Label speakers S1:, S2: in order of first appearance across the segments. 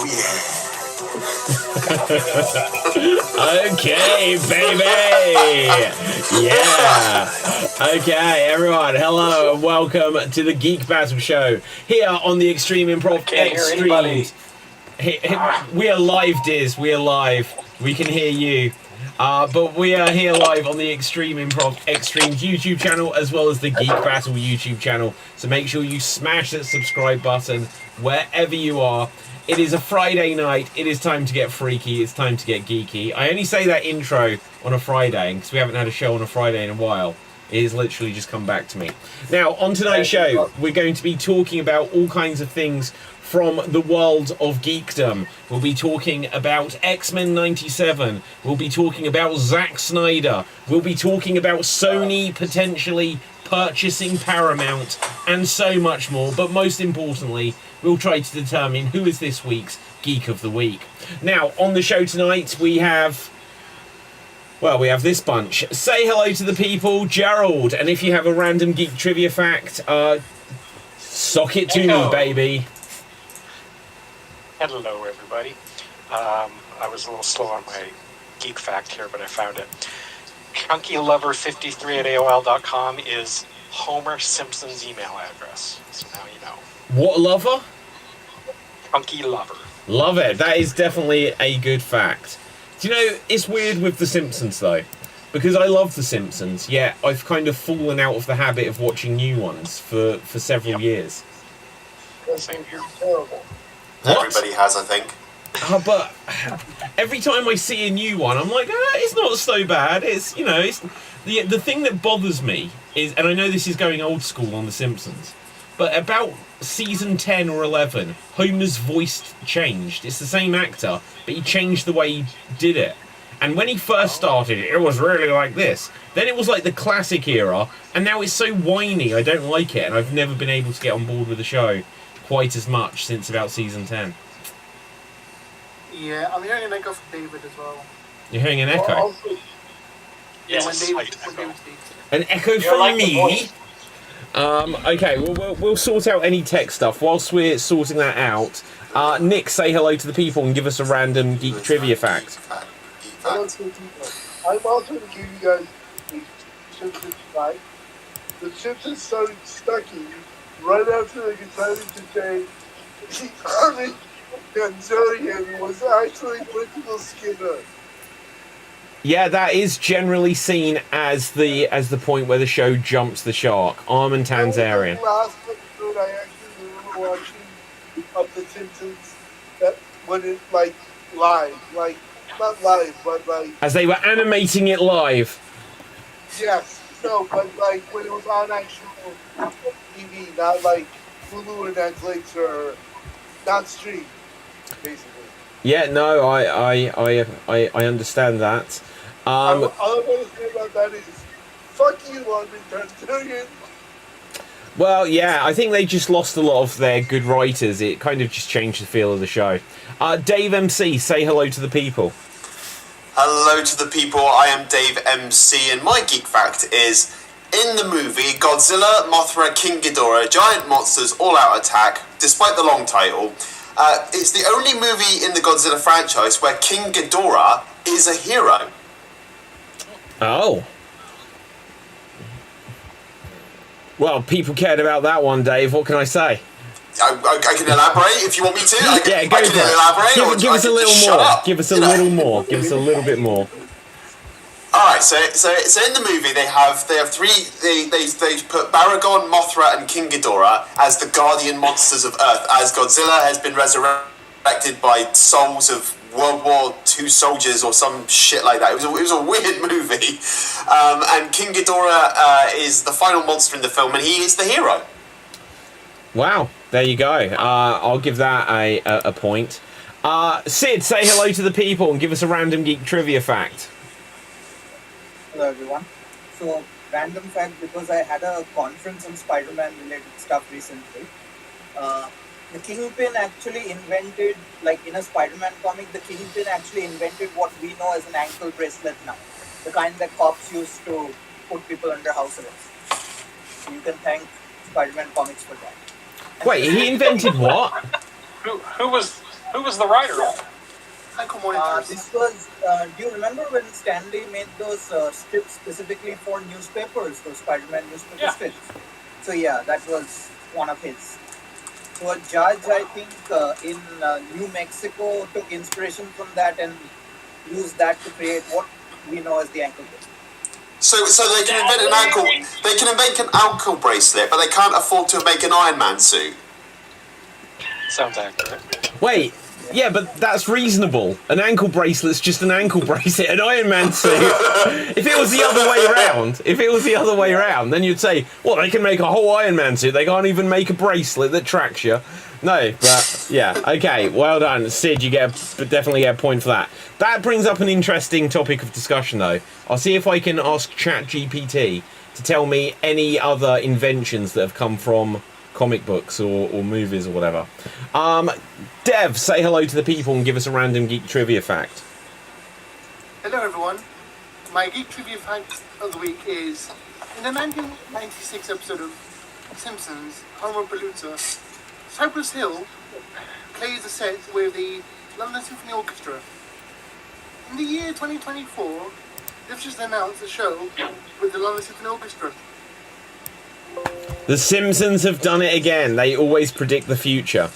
S1: Oh, yeah.
S2: Okay, baby. Yeah. Okay, everyone. Hello and welcome to the Geek Battle Show here on the Extreme Improv Xstreamed. We are live, Diz. We are live. We can hear you. But we are here live on the Extreme Improv Xstreamed YouTube channel as well as the Geek Battle YouTube channel. So make sure you smash that subscribe button wherever you are. It is a Friday night. It is time to get freaky. It's time to get geeky. I only say that intro on a Friday because we haven't had a show on a Friday in a while. It has literally just come back to me. Now, on tonight's show, we're going to be talking about all kinds of things from the world of geekdom. We'll be talking about X-Men 97. We'll be talking about Zack Snyder. We'll be talking about Sony potentially purchasing Paramount and so much more. But most importantly, we'll try to determine who is this week's Geek of the Week. Now, on the show tonight, we have this bunch. Say hello to the people, Gerald. And if you have a random geek trivia fact, sock it to me, baby.
S3: Hello, everybody. I was a little slow on my geek fact here, but I found it. ChunkyLover53 at AOL.com is Homer Simpson's email address. So now you know.
S2: What lover?
S3: Chunky Lover.
S2: Love it. That is definitely a good fact. Do you know, it's weird with The Simpsons, though. Because I love The Simpsons, yet I've kind of fallen out of the habit of watching new ones for several years.
S3: Same here.
S1: What? Everybody has, I think.
S2: But every time I see a new one, I'm like, it's not so bad. It's, you know, it's the thing that bothers me is, and I know this is going old school on The Simpsons, but about season 10 or 11, Homer's voice changed. It's the same actor, but he changed the way he did it. And when he first started, it was really like this. Then it was like the classic era, and now it's so whiny, I don't like it, and I've never been able to get on board with the show quite as much since about season 10.
S4: Yeah, I'm hearing an echo from David as well.
S2: You're hearing an echo?
S3: Yes,
S2: An echo from me? Okay, well, we'll sort out any tech stuff. Whilst we're sorting that out, Nick, say hello to the people and give us a random geek trivia fact.
S4: Hello to the people. I'm also going to give you guys a Simpsons fact. The Simpsons started Stucky right after they decided to say the Army Kanzarian was actually Principal Skinner.
S2: Yeah, that is generally seen as the point where the show jumps the shark. Armin Tanzarian.
S4: The last episode I actually remember watching of The Simpsons that when it like live, like not live, but like
S2: as they were animating it live.
S4: Yes, no, but like when it was on actual TV, not like Hulu or Netflix or not streamed, basically.
S2: Yeah, no, I understand that.
S4: All I'm going to say about that is, fuck you, Armin Tanzarian.
S2: Well, yeah, I think they just lost a lot of their good writers. It kind of just changed the feel of the show. Dave MC, say hello to the people.
S1: Hello to the people, I am Dave MC, and my geek fact is, in the movie Godzilla, Mothra, King Ghidorah, Giant Monsters All-Out Attack, despite the long title, it's the only movie in the Godzilla franchise where King Ghidorah is a hero.
S2: Oh. Well, people cared about that one, Dave. What can I say?
S1: I can elaborate if you want me to.
S2: Go for it.
S1: Elaborate.
S2: Give us a little more. Give us a little more. Give us a little bit more.
S1: All right. So in the movie they have three. They put Baragon, Mothra, and King Ghidorah as the guardian monsters of Earth, as Godzilla has been resurrected by souls of World War II soldiers or some shit like that. It was a weird movie, and King Ghidorah is the final monster in the film, and he is the hero.
S2: Wow, there you go. I'll give that a point. Sid, say hello to the people and give us a random geek trivia fact.
S5: Hello everyone. So, random fact, because I had a conference on Spider-Man related stuff recently. The Kingpin actually invented, like in a Spider-Man comic, the Kingpin actually invented what we know as an ankle bracelet now. The kind that cops used to put people under house arrest. So you can thank Spider-Man comics for that.
S2: Wait, he invented what?
S3: Who was Who was the writer?
S4: Ankle monitors.
S5: This was, do you remember when Stanley made those strips specifically for newspapers, those Spider-Man newspaper strips? So yeah, that was one of his. So a judge, I think, in New Mexico took inspiration from that and used that to create what we know as the ankle bracelet.
S1: So they can invent an ankle. They can invent an ankle bracelet, but they can't afford to make an Iron Man suit.
S3: Sounds accurate.
S2: Wait, yeah, but that's reasonable. An ankle bracelet's just an ankle bracelet. An Iron Man suit. If it was the other way around, then you'd say, well, they can make a whole Iron Man suit. They can't even make a bracelet that tracks you. No, but yeah, okay, well done, Sid. You definitely get a point for that. That brings up an interesting topic of discussion, though. I'll see if I can ask ChatGPT to tell me any other inventions that have come from comic books or movies or whatever. Dev, say hello to the people and give us a random geek trivia fact.
S4: Hello everyone. My geek trivia fact of the week is, in the 1996 episode of Simpsons, Homer Palooza, Cypress Hill plays a set with the London Symphony Orchestra. In the year 2024, they've just announced a show with the London Symphony Orchestra.
S2: The Simpsons have done it again. They always predict the future.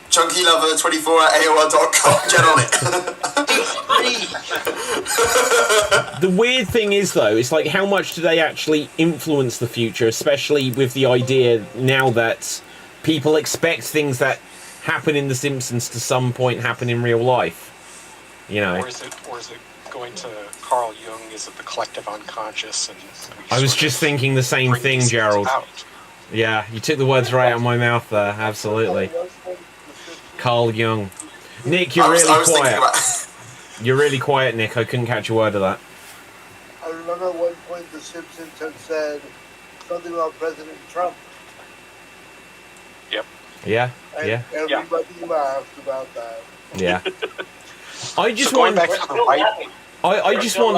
S1: ChunkyLover24 at AOL.com. Get on it.
S2: The weird thing is, though, it's like, how much do they actually influence the future, especially with the idea now that people expect things that happen in The Simpsons to some point happen in real life. You know.
S3: Or is it going to Carl Jung? Is it the collective unconscious? And
S2: I was just thinking the same thing, Gerald. Yeah, you took the words right out of my mouth there. Absolutely. Carl Jung. Nick, you're really quiet. You're really quiet, Nick. I couldn't catch a word of that.
S4: I remember at one point the Simpsons had said something about President Trump.
S3: Yep.
S2: Yeah.
S4: And
S2: yeah.
S4: everybody laughed about that.
S2: Yeah. I just
S3: so
S2: want.
S3: Back to the right.
S2: I just want.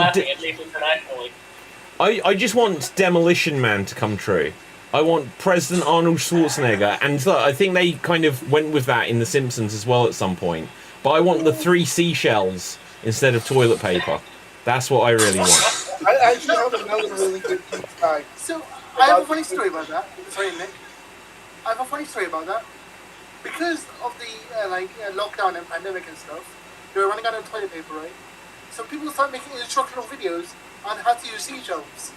S6: I
S2: I just want Demolition Man to come true. I want President Arnold Schwarzenegger, and I think they kind of went with that in The Simpsons as well at some point. But I want the 3 seashells instead of toilet paper. That's what I really want.
S4: I actually have another really good geek fact. So, I have a funny story about that. Sorry, Nick. I have a funny story about that. Because of the lockdown and pandemic and stuff, they were running out of toilet paper, right? So people started making instructional videos on how to use seashells.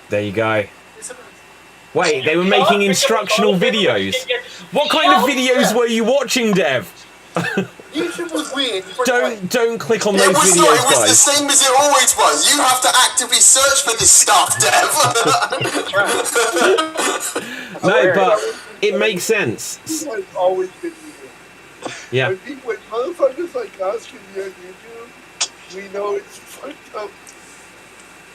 S2: There you go. Wait, they were making instructional videos. What kind of videos were you watching, Dev?
S4: YouTube was weird.
S2: Don't click on those videos,
S1: It was
S2: guys.
S1: the same as it always was. You have to actively search for this stuff, Dev.
S2: No, but it makes sense.
S4: It's always been weird.
S2: Yeah.
S4: When motherfuckers like us can be on YouTube, we know it's fucked up.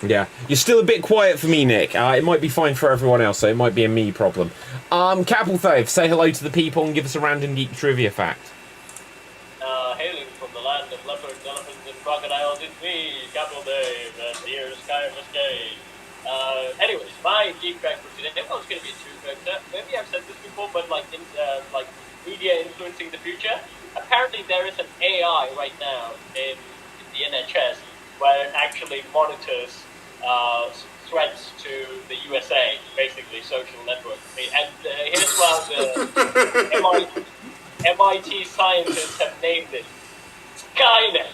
S2: Yeah, you're still a bit quiet for me, Nick. It might be fine for everyone else, so it might be a me problem. Capelthave, say hello to the people and give us a random geek trivia fact.
S6: Hailing from the land of leopards, elephants, and crocodiles, it's me, Capelthave, and here's Sky Muscade. Anyways, my geek fact for today, I was going to be a two-factor. Maybe I've said this before, but like media influencing the future. Apparently there is an AI right now in the NHS where it actually monitors threats to the USA, basically social network. And here's what the MIT scientists have named it: Skynet.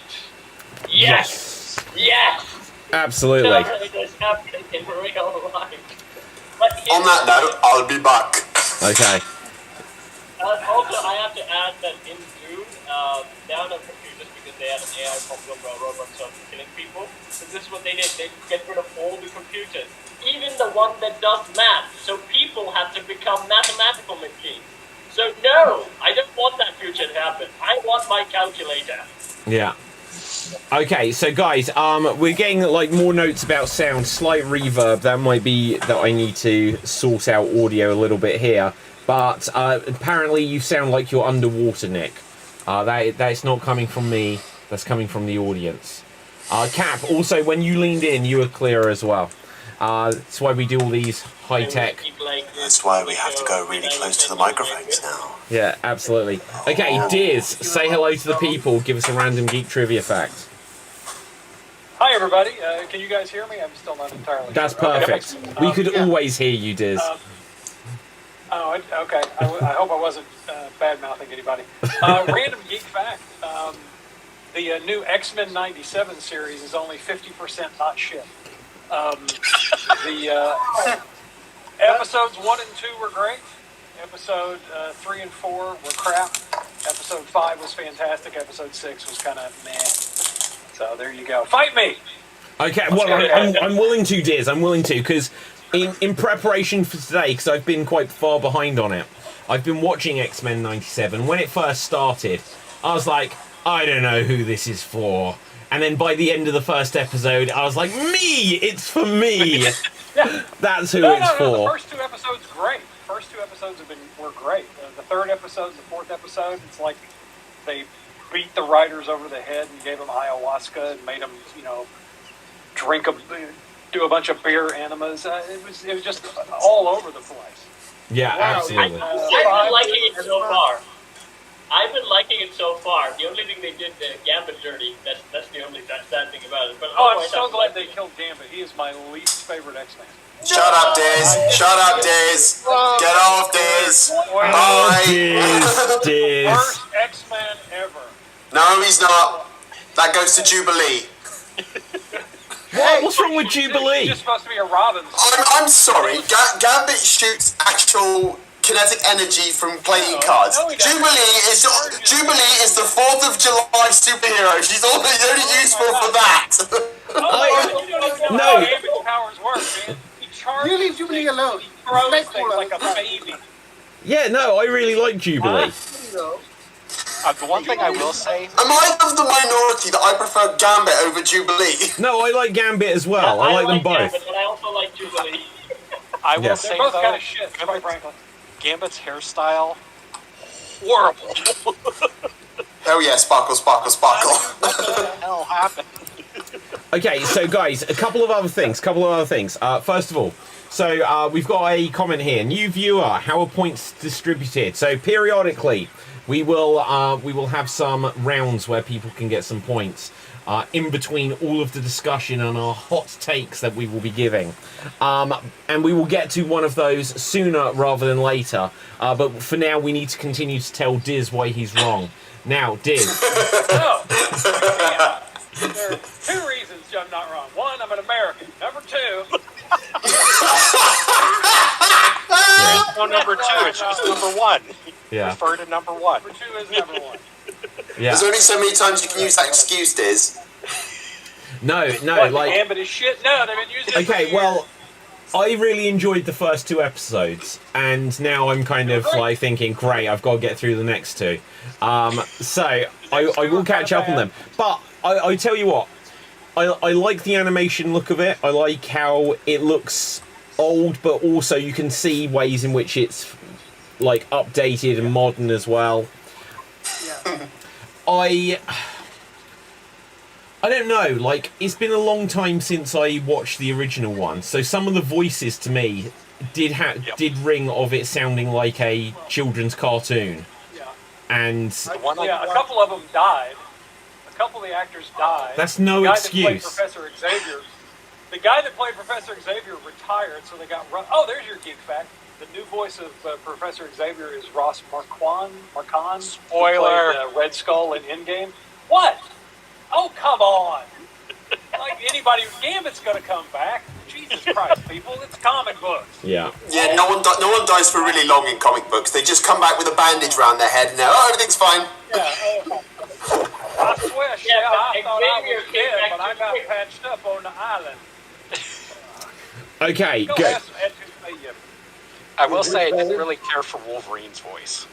S6: Yes.
S2: Absolutely.
S6: It's happening in real life. But
S1: On that note, I'll be back.
S2: Okay.
S6: Also, I have to add that in June, down on computers, because they had an AI problem where robots started killing people. So this is what they did. They get rid of all the computers, even the one that does math. So people have to become mathematical machines. So no, I don't want that future to happen. I want my calculator.
S2: Yeah. Okay, so guys, we're getting like more notes about sound, slight reverb. That might be that I need to sort out audio a little bit here. But apparently you sound like you're underwater, Nick. That's not coming from me. That's coming from the audience. Cap, also, when you leaned in, you were clearer as well. That's why we do all these high-tech...
S1: That's why we have to go really close to the microphones now.
S2: Yeah, absolutely. Okay, Diz, say hello to the people. Give us a random geek trivia fact.
S3: Hi, everybody. Can you guys hear me? I'm still not entirely
S2: That's
S3: sure.
S2: perfect. We could always hear you, Diz.
S3: Okay. I hope I wasn't bad-mouthing anybody. Random geek fact. The new X-Men 97 series is only 50% not shit. The episodes 1 and 2 were great. Episode 3 and 4 were crap. Episode 5 was fantastic. Episode 6 was kind of meh. So there you go. Fight me!
S2: Okay, well, I'm willing to, Diz. I'm willing to, because in preparation for today, because I've been quite far behind on it, I've been watching X-Men 97. When it first started, I was like, I don't know who this is for. And then by the end of the first episode, I was like, me! It's for me!
S3: Yeah.
S2: That's who it's for.
S3: The first 2 episodes, great. The first 2 episodes were great. The third episode, the fourth episode, it's like they beat the writers over the head and gave them ayahuasca and made them, do a bunch of beer enemas. It was just all over the place.
S2: Yeah, absolutely.
S6: I've been liking it so far. The only thing they did, the Gambit dirty, that's the only sad thing about it. But
S3: I'm so glad they killed Gambit. He is my least favorite X-Man.
S1: Shut up, Diz. Shut up, Diz. Get off, Diz.
S2: Oh,
S1: Bye.
S2: Diz.
S3: Worst X-Man ever.
S1: No, he's not. That goes to Jubilee.
S2: What? What's wrong with Jubilee?
S3: He's just supposed to be a Robin.
S1: I'm sorry. Gambit shoots actual kinetic energy from playing cards.
S3: No,
S1: Jubilee is the 4th of July superhero. She's only useful for that.
S3: You don't even know how Gambit's powers work, man. He charges.
S4: You leave Jubilee alone.
S3: He throws things like a baby.
S2: Yeah, no, I really like Jubilee.
S3: The one thing I will say...
S1: Am I of the minority that I prefer Gambit over Jubilee?
S2: No, I like Gambit as well. I like them both.
S6: Gambit, but I also like Jubilee.
S3: I will
S2: Yeah.
S3: say, both kind of shit, quite frankly. Gambit's hairstyle, horrible.
S1: Hell yeah, sparkle, sparkle, sparkle.
S3: What the hell happened?
S2: Okay, so guys, a couple of other things. First of all, so we've got a comment here. New viewer, how are points distributed? So periodically, we will have some rounds where people can get some points in between all of the discussion and our hot takes that we will be giving. And we will get to one of those sooner rather than later. But for now, we need to continue to tell Diz why he's wrong. Now, Diz.
S3: No. There are 2 reasons I'm not wrong. 1, I'm an American. Number 2... No, number 2. It's just number 1.
S2: Yeah.
S3: Refer to number 1. Number 2 is number 1.
S2: Yeah.
S1: There's only so many times you can use that excuse, Diz.
S2: No,
S3: What,
S2: like...
S3: Gambit is shit? No, they've been using it for
S2: Okay,
S3: years.
S2: well, I really enjoyed the first 2 episodes, and now I'm kind of like thinking, great, I've got to get through the next 2. So I will catch up on them. But I tell you what, I like the animation look of it. I like how it looks old, but also you can see ways in which it's like updated and modern as well.
S3: Yeah.
S2: I don't know, like, it's been a long time since I watched the original one, so some of the voices to me did ring of it sounding like a children's cartoon.
S3: Yeah.
S2: And
S3: a couple of them died. A couple of the actors died.
S2: That's no excuse.
S3: The guy that played Professor Xavier retired, so they got... Oh, there's your geek fact. The new voice of Professor Xavier is Ross Marquand.
S7: Spoiler.
S3: Who played, Red Skull in Endgame. What? Oh, come on. Like anybody, Gambit's going to come back. Jesus Christ, people, it's comic books.
S2: Yeah.
S1: Yeah, no one dies for really long in comic books. They just come back with a bandage around their head and everything's fine.
S3: Yeah. I swear, I thought I was dead, but I got patched up on the island.
S2: Okay,
S3: Go
S2: good.
S3: ask Ed Toothpaste.
S7: I will say I didn't really care for Wolverine's voice.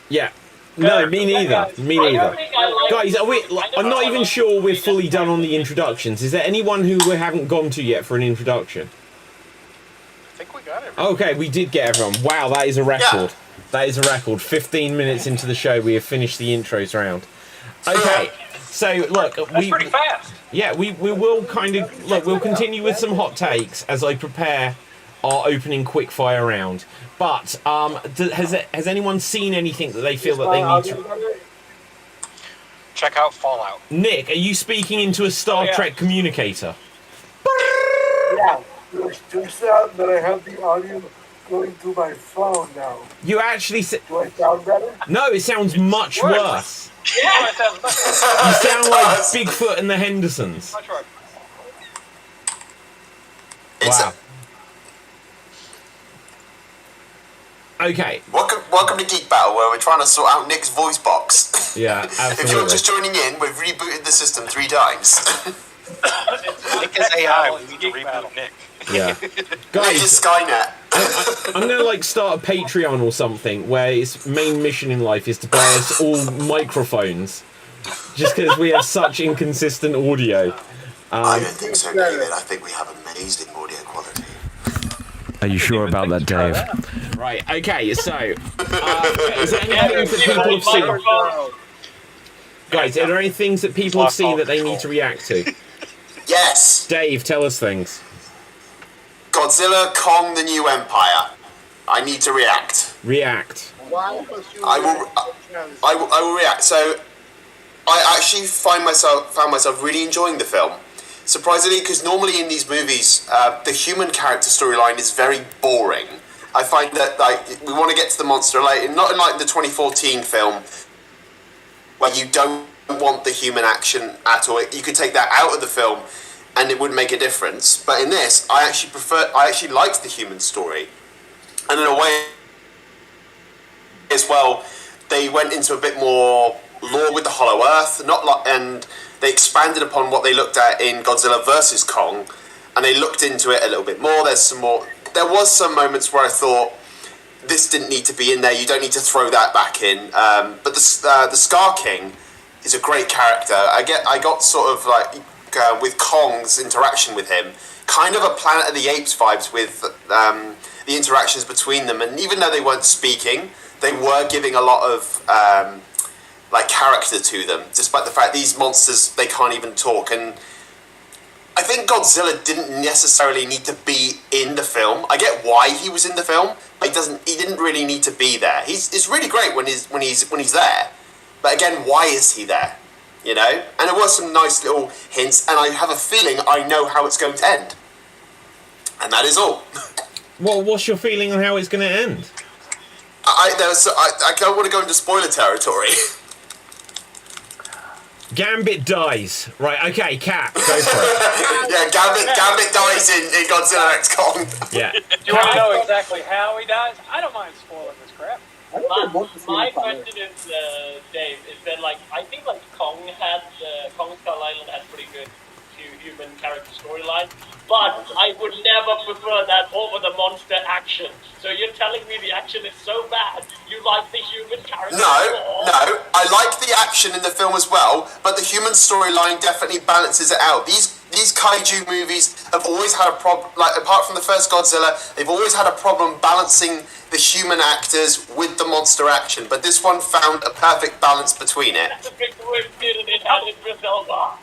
S2: Yeah. No, me neither. Me neither. Guys, I'm not even sure we're fully done on the introductions. Is there anyone who we haven't gone to yet for an introduction?
S7: I think we got it.
S2: Okay, we did get everyone. Wow, that is a record. That is a record. 15 minutes into the show, we have finished the intros round. Okay, So look,
S3: That's pretty fast.
S2: Yeah, we will kind of look. We'll continue with some hot takes as I prepare our opening quickfire round. But has anyone seen anything that they feel that they need to?
S7: Check out Fallout.
S2: Nick, are you speaking into a Star Trek communicator?
S4: Yeah, just out that I have the audio going through my phone now.
S2: You actually
S4: Do I sound better?
S2: No, it sounds much worse.
S3: Yeah, it sounds much
S2: You sound like Bigfoot and the Hendersons.
S3: much worse.
S2: Wow. Okay.
S1: Welcome to Geek Battle, where we're trying to sort out Nick's voice box.
S2: Yeah, absolutely.
S1: If you're just joining in, we've rebooted the system 3 times.
S7: Nick is AI. We need to
S3: Geek Battle.
S7: reboot Nick.
S2: Yeah.
S1: Nick
S2: Guys,
S1: is Skynet.
S2: I'm gonna like start a Patreon or something where its main mission in life is to buy us all microphones, just because we have such inconsistent audio.
S1: I don't think so, David. I think we have amazing audio quality.
S2: Are you sure about that, Dave? Right. Okay. So, is there anything that people have seen? Guys, are there any things that people have seen that they need to react to?
S1: Yes.
S2: Dave, tell us things.
S1: Godzilla, Kong, the New Empire. I need to react.
S2: React.
S1: I will react. So, I actually found myself really enjoying the film. Surprisingly, because normally in these movies, the human character storyline is very boring. I find that we want to get to the monster, not unlike the 2014 film, where you don't want the human action at all. You could take that out of the film, and it wouldn't make a difference. But in this, I actually liked the human story, and in a way, as well, they went into a bit more lore with the Hollow Earth, and they expanded upon what they looked at in Godzilla vs. Kong, and they looked into it a little bit more. There was some moments where I thought, this didn't need to be in there, you don't need to throw that back in. But the Scar King is a great character. I got sort of with Kong's interaction with him, kind of a Planet of the Apes vibes with the interactions between them. And even though they weren't speaking, they were giving a lot of character to them, despite the fact these monsters, they can't even talk. And I think Godzilla didn't necessarily need to be in the film. I get why he was in the film, but he didn't really need to be there. It's really great when he's there, but again, why is he there? You know? And there were some nice little hints, and I have a feeling I know how it's going to end. And that is all.
S2: Well, what's your feeling on how it's going to end?
S1: I don't want to go into spoiler territory.
S2: Gambit dies. Right, okay, Cap, go for it.
S1: Yeah, Gambit dies in Godzilla X Kong.
S2: Yeah.
S3: Do you want to know exactly how he dies? I don't mind spoiling this crap.
S6: My question is, Dave, is that I think Kong Skull Island has pretty good human character storyline, but I would never prefer that over the monster action. So you're telling me the action is so bad, you like the human character?
S1: No, I like the action in the film as well, but the human storyline definitely balances it out. These kaiju movies have always had a problem, apart from the first Godzilla, they've always had a problem balancing the human actors with the monster action, but this one found a perfect balance between it.
S6: That's a big word, it had it with Elke.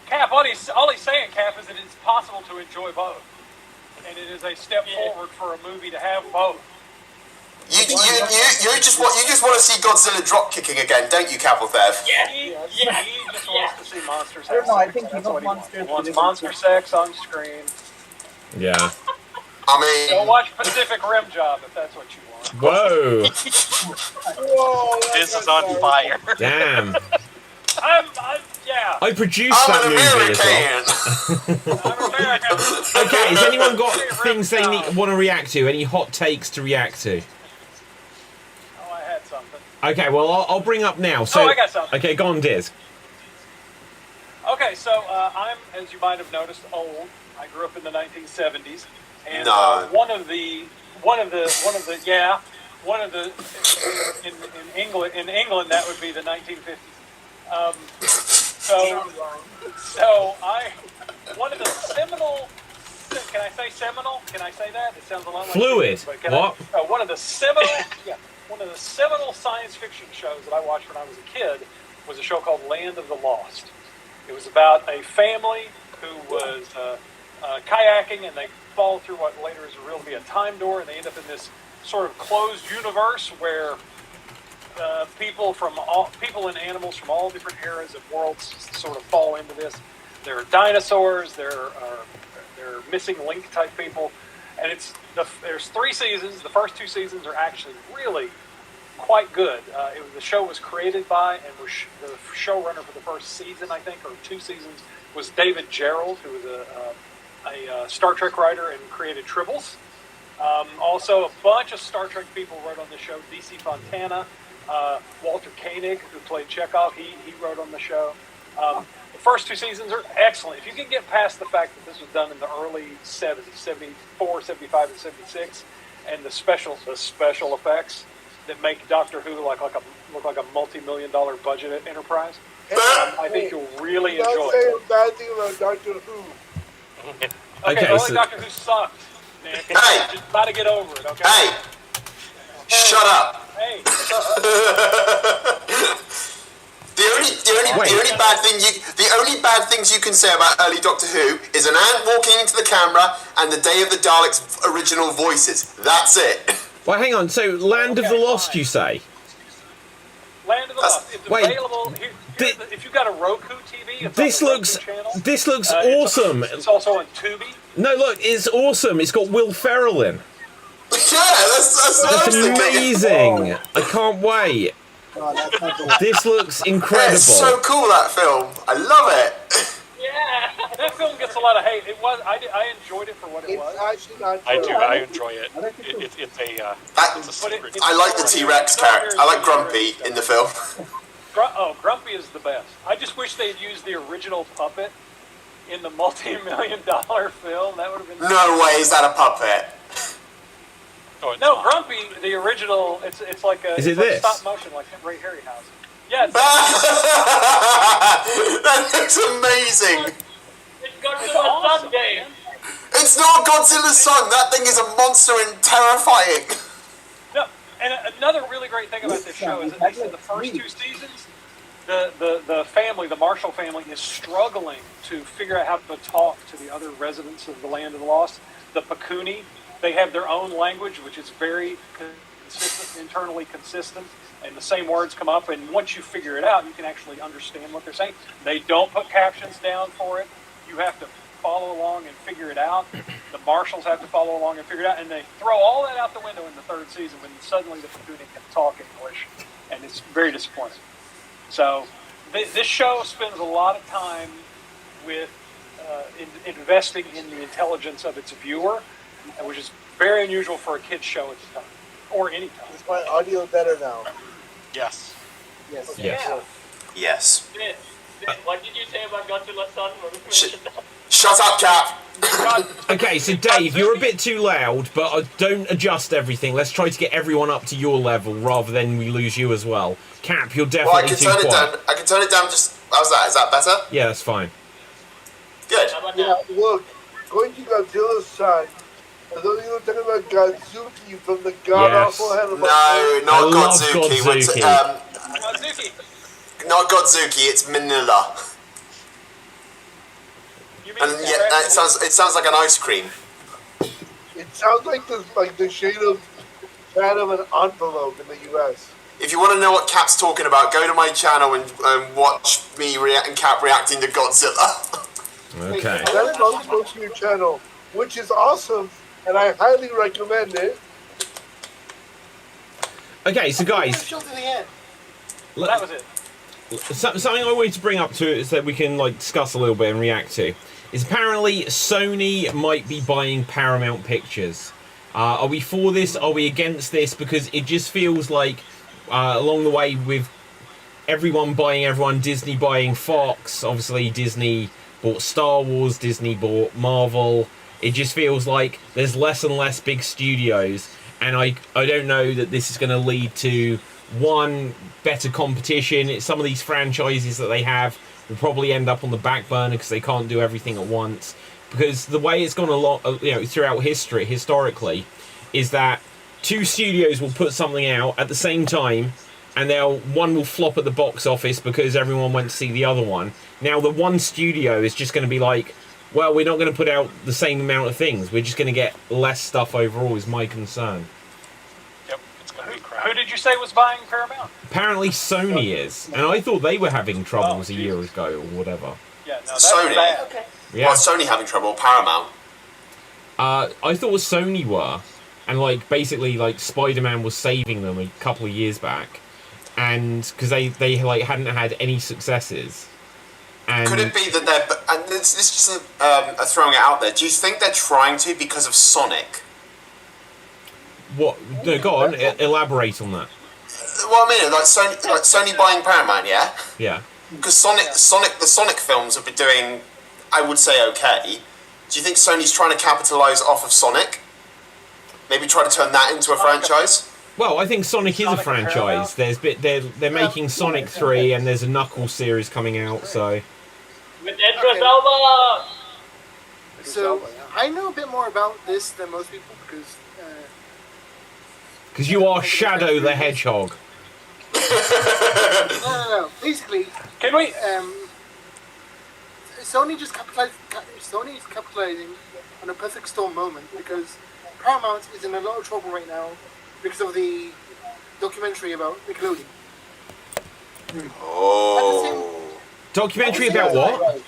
S3: Cap, all he's saying, Cap, is that it's possible to enjoy both, and it is a step forward for a movie to have both.
S1: You just want to see Godzilla drop kicking again, don't you, Capplethev?
S3: Yeah, he just wants to see monsters.
S5: I don't know, I think
S3: that's
S5: he
S3: what
S5: wants
S3: he wants monster sex on screen.
S2: Yeah.
S1: I mean,
S3: Go watch Pacific Rim Job if that's what you want.
S2: Whoa.
S7: This is on fire.
S2: Damn.
S3: Yeah.
S2: I produced that movie as well.
S3: I'm American.
S2: Okay, has anyone got things they want to react to? Any hot takes to react to?
S3: Oh, I had something.
S2: Okay, well, I'll bring up now. So,
S3: I got something.
S2: Okay, go on, Diz.
S3: Okay, so I'm, as you might have noticed, old. I grew up in the 1970s, and
S1: No.
S3: one of the in England that would be the 1950s. One of the seminal. Can I say seminal? Can I say that? It sounds a lot like
S2: Fluid. What?
S3: One of the seminal science fiction shows that I watched when I was a kid was a show called Land of the Lost. It was about a family who was kayaking, and they fall through what later is revealed to be a time door, and they end up in this sort of closed universe where people and animals from all different eras and worlds sort of fall into this. There are dinosaurs, there are missing link type people, and there's 3 seasons. The first 2 seasons are actually really quite good. The show was created by, and the showrunner for the first season, I think, or 2 seasons, was David Gerrold, who was a Star Trek writer and created Tribbles. Also, a bunch of Star Trek people wrote on the show. DC Fontana, Walter Koenig, who played Chekhov, he wrote on the show. The first 2 seasons are excellent. If you can get past the fact that this was done in the early 70s, 74, 75, and 76, and the special effects that make Doctor Who look like a multi-million-dollar budget enterprise, I think you'll really enjoy it.
S4: Don't say a bad thing about Doctor Who.
S3: Okay, only Doctor Who sucked, Nick.
S1: Hey!
S3: Just try to get over it, okay?
S1: Hey! Shut up!
S3: Hey!
S1: The only bad things you can say about early Doctor Who is an ant walking into the camera and the Day of the Daleks' original voices. That's it.
S2: Well, hang on. So, Land of the Lost, you say?
S3: Land of the Lost. It's available. If you've got a Roku TV,
S2: this looks awesome.
S3: It's also on Tubi.
S2: No, look, it's awesome. It's got Will Ferrell in.
S1: Yeah, that's
S2: amazing. I can't wait. This looks incredible.
S1: Yeah, it's so cool, that film. I love it.
S3: Yeah, that film gets a lot of hate. It was. I enjoyed it for what it was.
S4: Actually not
S7: I
S4: true.
S7: do. I enjoy it. It's a secret.
S1: I like the T-Rex character. I like Grumpy in the film.
S3: Grumpy is the best. I just wish they'd used the original puppet in the multi-million-dollar film. That would have been.
S1: No way, is that a puppet?
S3: No, Grumpy, the original. It's like a.
S2: Is it
S3: like
S2: this?
S3: stop motion, like Ray Harryhausen. Yeah.
S1: That looks amazing.
S6: It's Godzilla's son game.
S1: It's not Godzilla's son. That thing is a monster and terrifying.
S3: No, and another really great thing about this show is, at least in the first 2 seasons, the family, the Marshall family, is struggling to figure out how to talk to the other residents of the Land of the Lost. The Pakuni, they have their own language, which is very consistent, internally consistent, and the same words come up, and once you figure it out, you can actually understand what they're saying. They don't put captions down for it. You have to follow along and figure it out. The Marshalls have to follow along and figure it out, and they throw all that out the window in the 3rd season when suddenly the Pakuni can talk English, and it's very disappointing. So this show spends a lot of time with investing in the intelligence of its viewer, which is very unusual for a kid's show at the time, or any time.
S4: Is my audio better now?
S7: Yes.
S4: Yes.
S3: Yeah.
S1: Yes.
S6: What did you say about Godzilla's son?
S1: Shut up, Cap.
S2: Okay, so Dave, you're a bit too loud, but don't adjust everything. Let's try to get everyone up to your level rather than we lose you as well. Cap, you're definitely too quiet.
S1: I can turn it down just... How's that? Is that better?
S2: Yeah, that's fine.
S1: Good.
S4: Yeah, look, going to Godzilla's son, I thought you were talking about Godzuki from the god-awful Hannibal.
S1: No, not
S2: I love
S1: Godzuki.
S2: Godzuki.
S3: Godzuki.
S1: Not Godzuki, it's Manila.
S3: You mean
S1: And yeah, it sounds like an ice cream.
S4: It sounds like the shade of fat of an envelope in the U.S.
S1: If you want to know what Cap's talking about, go to my channel and watch me and Cap reacting to Godzilla.
S2: Okay.
S4: That's on supposed to your channel, which is awesome, and I highly recommend it.
S2: Okay, so guys,
S3: that was it.
S2: something I wanted to bring up to is that we can discuss a little bit and react to is apparently Sony might be buying Paramount Pictures. Are we for this? Are we against this? Because it just feels like along the way with everyone buying everyone, Disney buying Fox, obviously Disney bought Star Wars, Disney bought Marvel. It just feels like there's less and less big studios, and I don't know that this is going to lead to one, better competition. Some of these franchises that they have will probably end up on the back burner because they can't do everything at once. Because the way it's gone a lot, throughout historically, is that two studios will put something out at the same time, and one will flop at the box office because everyone went to see the other one. Now the one studio is just going to be like, well, we're not going to put out the same amount of things. We're just going to get less stuff overall. Is my concern.
S7: Yep, it's going to be crap.
S3: Who did you say was buying Paramount?
S2: Apparently Sony is, and I thought they were having troubles a year ago or whatever.
S3: Yeah, no, that's
S1: Sony.
S3: bad.
S5: Okay.
S2: Yeah.
S1: Well, Sony having trouble. Paramount.
S2: I thought Sony were, and like basically like Spider-Man was saving them a couple of years back, and because they like hadn't had any successes. And
S1: Could it be that they're... And this is just throwing it out there. Do you think they're trying to because of Sonic?
S2: what? No, go on. Elaborate on that.
S1: Well, I mean, like Sony buying Paramount, yeah?
S2: Yeah.
S1: Because the Sonic films have been doing, I would say, okay. Do you think Sony's trying to capitalise off of Sonic? Maybe try to turn that into a franchise?
S2: Well, I think Sonic is a
S3: Sonic
S2: franchise. They're making Sonic 3, and there's a Knuckles series coming out. So
S6: With Idris Elba!
S8: So I know a bit more about this than most people because
S2: you are Shadow the Hedgehog.
S8: no. Basically,
S3: Can we?
S8: Sony's capitalizing on a perfect storm moment because Paramount is in a lot of trouble right now because of the documentary about Nickelodeon.
S1: Oh.
S2: Documentary about what?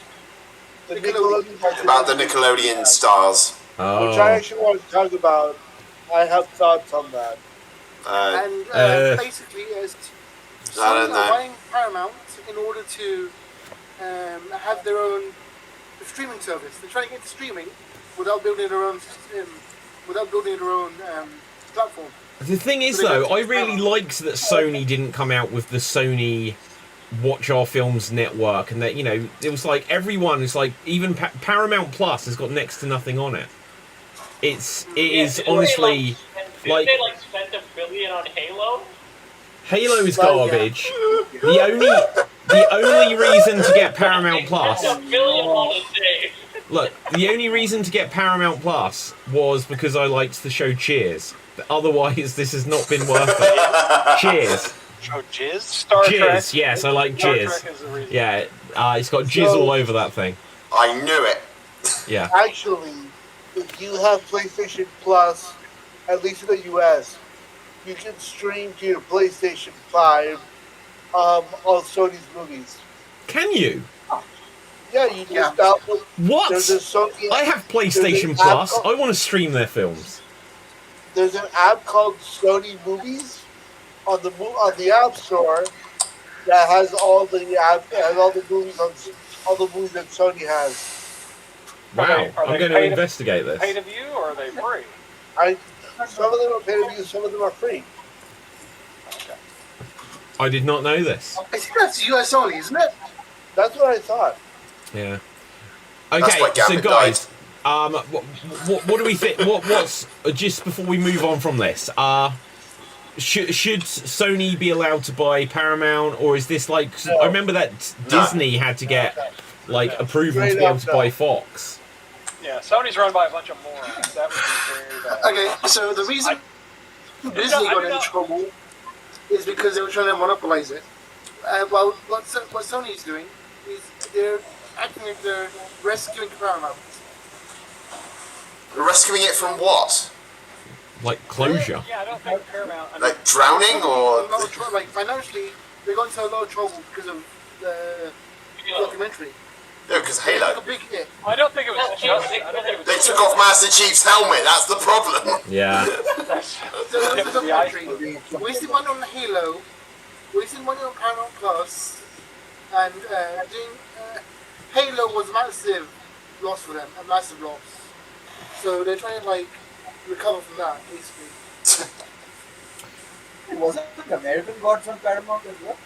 S4: The Nickelodeon
S1: About the Nickelodeon stars.
S4: which I
S2: Oh.
S4: actually want to talk about. I have thoughts on that.
S8: And basically,
S1: I
S8: as
S1: don't
S8: Sony
S1: know.
S8: are buying Paramount in order to have their own streaming service. They're trying to get to streaming without building their own platform.
S2: The thing is, though, I really liked that Sony didn't come out with the Sony Watch Our Films network, and that, you know, it was like everyone is like, even Paramount Plus has got next to nothing on it. It is honestly like
S6: Did they spent $1 billion on Halo?
S2: Halo is garbage. The only reason to get Paramount Plus.
S6: $1 billion on a day.
S2: Look, the only reason to get Paramount Plus was because I liked the show Cheers. Otherwise, this has not been worth it. Cheers.
S7: Show jizz?
S3: Star Trek.
S2: Jizz, yes, I like
S3: Star
S2: jizz.
S3: Trek is the reason.
S2: Yeah, it's got jizz all over that thing.
S1: I knew it.
S2: Yeah.
S4: Actually, if you have PlayStation Plus, at least in the US, you can stream to your PlayStation 5 all Sony's movies.
S2: Can you?
S4: Yeah, you just download.
S2: What?
S4: There's a Sony.
S2: I have PlayStation
S4: there's an app
S2: Plus.
S4: called-
S2: I want to stream their films.
S4: There's an app called Sony Movies on the App Store that has all the movies that Sony has.
S2: Wow,
S3: Are they
S2: I'm going to
S3: paid-
S2: investigate this.
S3: Pay to view or are they free?
S4: Some of them are pay to view, some of them are free.
S2: I did not know this.
S8: I think that's US only, isn't it?
S4: That's what I thought.
S2: Yeah.
S1: That's
S2: Okay,
S1: why
S2: so
S1: Gambit
S2: guys, what do we think? What's just before we move on from this? Should Sony be allowed to buy Paramount, or is this like? I remember that Disney had to get like approval to be able to buy Fox.
S3: Yeah, Sony's run by a bunch of morons. That would be very bad.
S8: Okay, so the reason Disney got in trouble is because they were trying to monopolize it. Well, what Sony's doing is they're acting like they're rescuing Paramount.
S1: Rescuing it from what?
S2: Like closure.
S3: Yeah, I don't think Paramount. I mean,
S1: Like drowning or?
S8: Like financially, they're going to a lot of trouble because of the documentary.
S1: No, because
S8: It's
S1: Halo.
S8: a big hit.
S3: I don't think it was just. I don't think it was
S1: They took off Master Chief's helmet. That's the problem.
S2: Yeah.
S8: So there was a documentary. Wasting money on Halo, wasting money on Paramount Plus, and Halo was a massive loss for them, a massive loss. So they're trying to recover from that, basically.
S5: Wasn't American Gods on Paramount as well?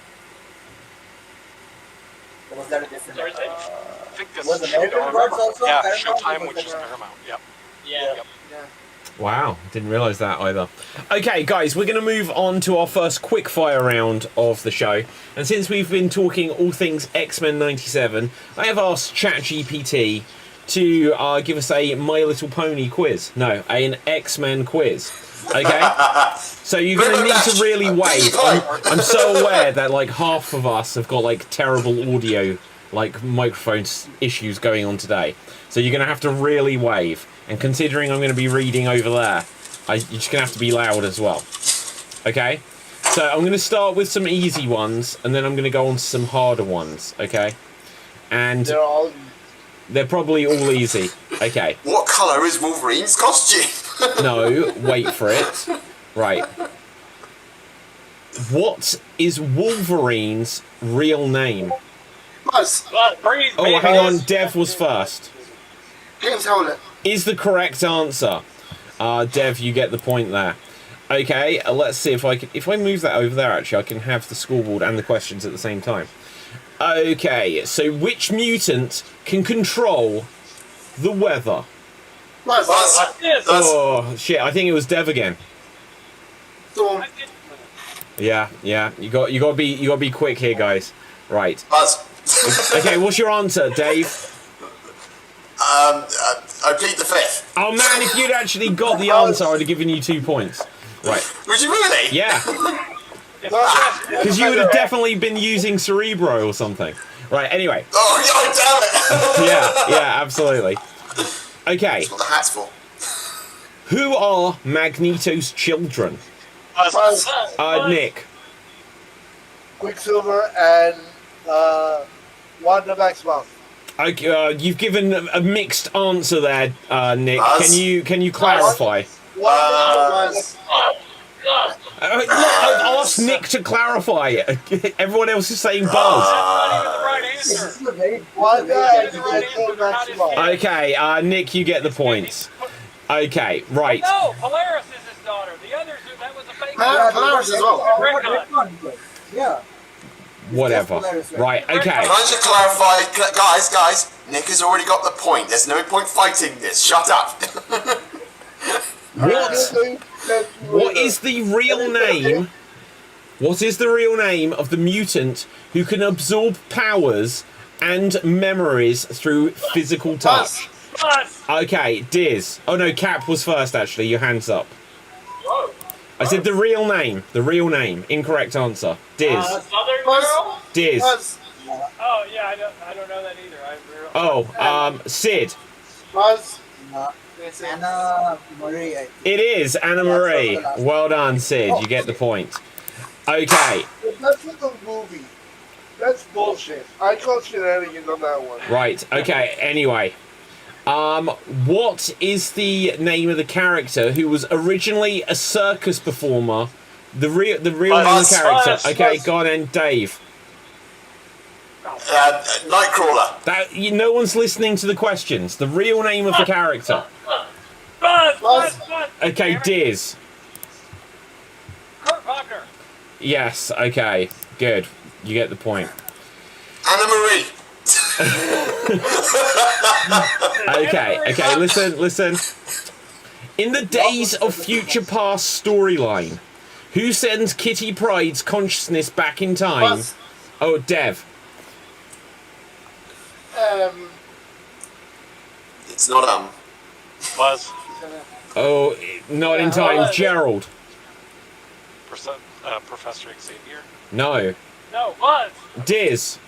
S5: Or was that a different?
S6: Sorry,
S7: I think this
S5: Was
S7: is
S5: American Gods also on
S7: Yeah,
S5: Paramount?
S7: Showtime,
S5: Or
S7: which
S5: was
S7: is
S5: that
S7: Paramount. Yep.
S6: Yeah.
S8: Yeah.
S2: Wow, didn't realise that either. Okay, guys, we're going to move on to our first quickfire round of the show. And since we've been talking all things X-Men 97, I have asked ChatGPT to give us a My Little Pony quiz. No, an X-Men quiz. Okay? So you're going to need to really wave. I'm so aware that like half of us have got like terrible audio, like microphone issues going on today. So you're going to have to really wave. And considering I'm going to be reading over there, you're just going to have to be loud as well. Okay? So I'm going to start with some easy ones, and then I'm going to go on to some harder ones. Okay? And they're probably all easy. Okay.
S1: What colour is Wolverine's costume?
S2: No, wait for it. Right. What is Wolverine's real name?
S8: Buzz.
S2: Oh, hang on. Dev was first.
S8: James Howlett.
S2: Is the correct answer. Dev, you get the point there. Okay, let's see if I can... If I move that over there, actually, I can have the scoreboard and the questions at the same time. Okay, so which mutant can control the weather?
S8: Buzz.
S2: Oh, shit, I think it was Dev again.
S8: Storm.
S2: Yeah. You got to be quick here, guys. Right.
S1: Buzz.
S2: Okay, what's your answer, Dave?
S1: I plead the fifth.
S2: Oh man, if you'd actually got the answer, I'd have given you 2 points. Right.
S1: Would you really?
S2: Yeah. Because you would have definitely been using Cerebro or something. Right, anyway.
S1: Oh, damn it!
S2: Yeah, absolutely. Okay.
S1: That's what the hat's for.
S2: Who are Magneto's children?
S8: Buzz.
S2: Nick.
S4: Quicksilver and Wanda Maximoff.
S2: Okay, you've given a mixed answer there, Nick.
S1: Buzz?
S2: Can you clarify?
S8: Buzz.
S2: Look, I've asked Nick to clarify. Everyone else is saying Buzz.
S3: That's not even the right answer.
S4: Wanda and
S3: Right answer, not his
S4: Maximoff.
S3: kid.
S2: Okay, Nick, you get the points. Okay, right.
S3: No, Polaris is his daughter. The others, that was a fake.
S8: Polaris as well.
S5: Yeah.
S2: Whatever. Right, okay.
S1: Can I just clarify, guys, Nick has already got the point. There's no point fighting this. Shut up.
S2: What is the real name? What is the real name of the mutant who can absorb powers and memories through physical touch? Okay, Diz. Oh no, Cap was first actually. Your hands up. I said the real name. The real name. Incorrect answer. Diz.
S6: Southern girl?
S2: Diz.
S8: Buzz.
S3: Oh yeah, I don't know that either.
S2: Sid.
S8: Buzz.
S5: Anna Murray. I think.
S2: It is Anna Marie. Well done, Sid. You get the point. Okay.
S4: That's in the movie. That's bullshit. I call shenanigans on that one.
S2: Right. Okay. Anyway. What is the name of the character who was originally a circus performer? The real name of the character. Okay, go on then, Dave.
S1: Nightcrawler.
S2: No one's listening to the questions. The real name of the character.
S3: Buzz.
S2: Okay, Diz.
S3: Kurt Wagner.
S2: Yes. Okay. Good. You get the point.
S1: Anna Marie.
S2: Okay. Listen. In the Days of Future Past storyline, who sends Kitty Pryde's consciousness back in time?
S8: Buzz.
S2: Oh, Dev.
S1: It's not
S7: Buzz.
S2: Oh, not in time. Gerald.
S7: Professor Xavier.
S2: No.
S3: No, Buzz.
S2: Diz.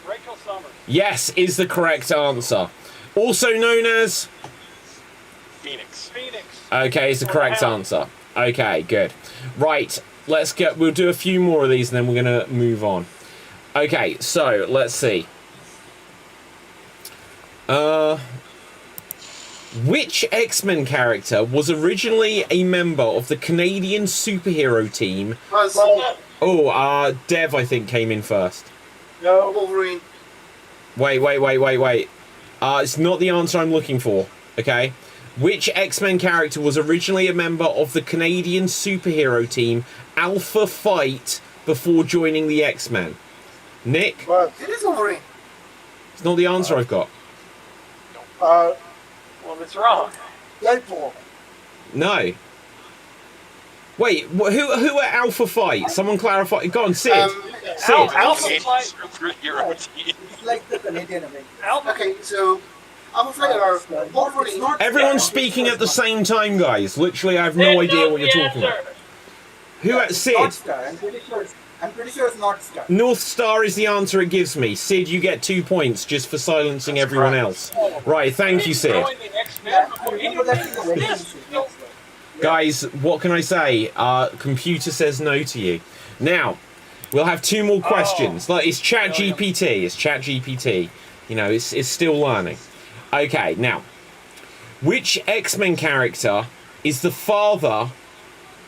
S3: Rachel Summers.
S2: Yes, is the correct answer. Also known as...
S7: Phoenix.
S2: Okay, is the correct answer. Okay, good. Right, we'll do a few more of these and then we're going to move on. Okay, so, let's see. Which X-Men character was originally a member of the Canadian superhero team?
S8: Buzz.
S2: Oh, Dev, I think, came in first.
S8: No. Wolverine.
S2: Wait. It's not the answer I'm looking for, okay? Which X-Men character was originally a member of the Canadian superhero team Alpha Fight before joining the X-Men? Nick?
S8: It is Wolverine.
S2: It's not the answer I've got.
S3: Well, it's wrong.
S4: Deadpool.
S2: No. Wait, who are Alpha Fight? Someone clarify. Go on, Sid. Sid.
S3: Alpha Flight.
S7: Superhero team.
S5: It's like the Canadian Avengers.
S3: Alpha.
S8: Okay, so I'm afraid hopefully not.
S2: Everyone's speaking at the same time, guys. Literally, I have no idea what you're talking about. Who? Sid?
S5: North Star. I'm pretty sure it's North Star.
S2: North Star is the answer it gives me. Sid, you get 2 points just for silencing everyone else. Right, thank you, Sid. Guys, what can I say? Computer says no to you. Now, we'll have 2 more questions. Like, it's ChatGPT. It's ChatGPT. You know, it's still learning. Okay, now, which X-Men character is the father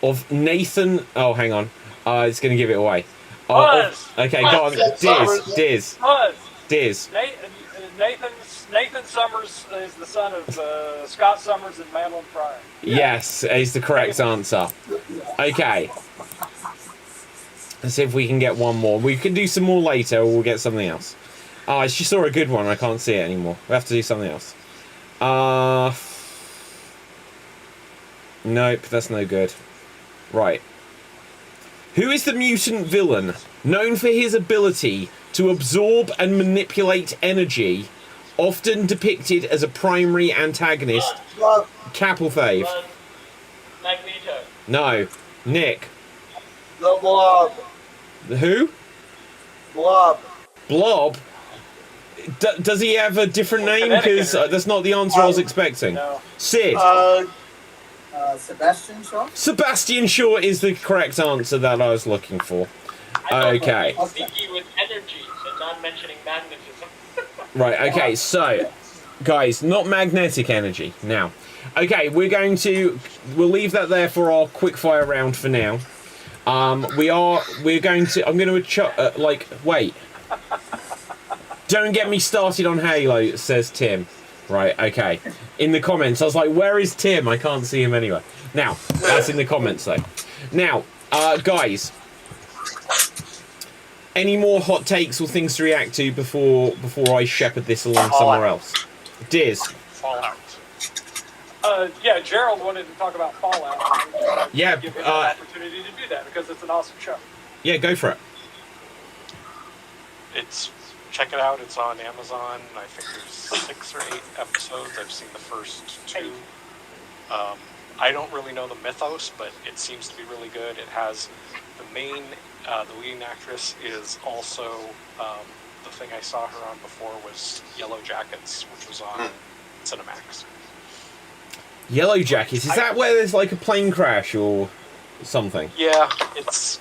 S2: of Nathan? Oh, hang on. It's going to give it away. Okay, go on. Diz. Diz.
S3: Nathan Summers is the son of Scott Summers and Madeline Pryor.
S2: Yes, is the correct answer. Okay. Let's see if we can get one more. We can do some more later, or we'll get something else. Oh, I just saw a good one. I can't see it anymore. We have to do something else. Nope, that's no good. Right. Who is the mutant villain known for his ability to absorb and manipulate energy, often depicted as a primary antagonist? Capelfave.
S6: Magneto.
S2: No. Nick.
S4: The Blob.
S2: Who?
S4: Blob.
S2: Blob? Does he have a different name? Because that's not the answer I was expecting.
S3: No.
S2: Sid.
S5: Sebastian Shaw?
S2: Sebastian Shaw is the correct answer that I was looking for. Okay.
S6: Sneaky with energy and not mentioning magnetism.
S2: Right, okay, so, guys, not magnetic energy. Now, okay, we'll leave that there for our quickfire round for now. I'm going to, wait. Don't get me started on Halo, says Tim. Right, okay. In the comments, I was like, where is Tim? I can't see him anywhere. Now, that's in the comments, though. Now, guys, any more hot takes or things to react to before I shepherd this along somewhere else? Diz.
S7: Fallout.
S3: Yeah, Gerald wanted to talk about Fallout.
S2: Yeah,
S3: give him an opportunity to do that because it's an awesome show.
S2: Yeah, go for it.
S7: Check it out. It's on Amazon. I think there's 6 or 8 episodes. I've seen the first 2. I don't really know the mythos, but it seems to be really good. It has the leading actress is also the thing I saw her on before was Yellow Jackets, which was on Cinemax.
S2: Yellow Jackets, is that where there's like a plane crash or something?
S7: Yeah, it's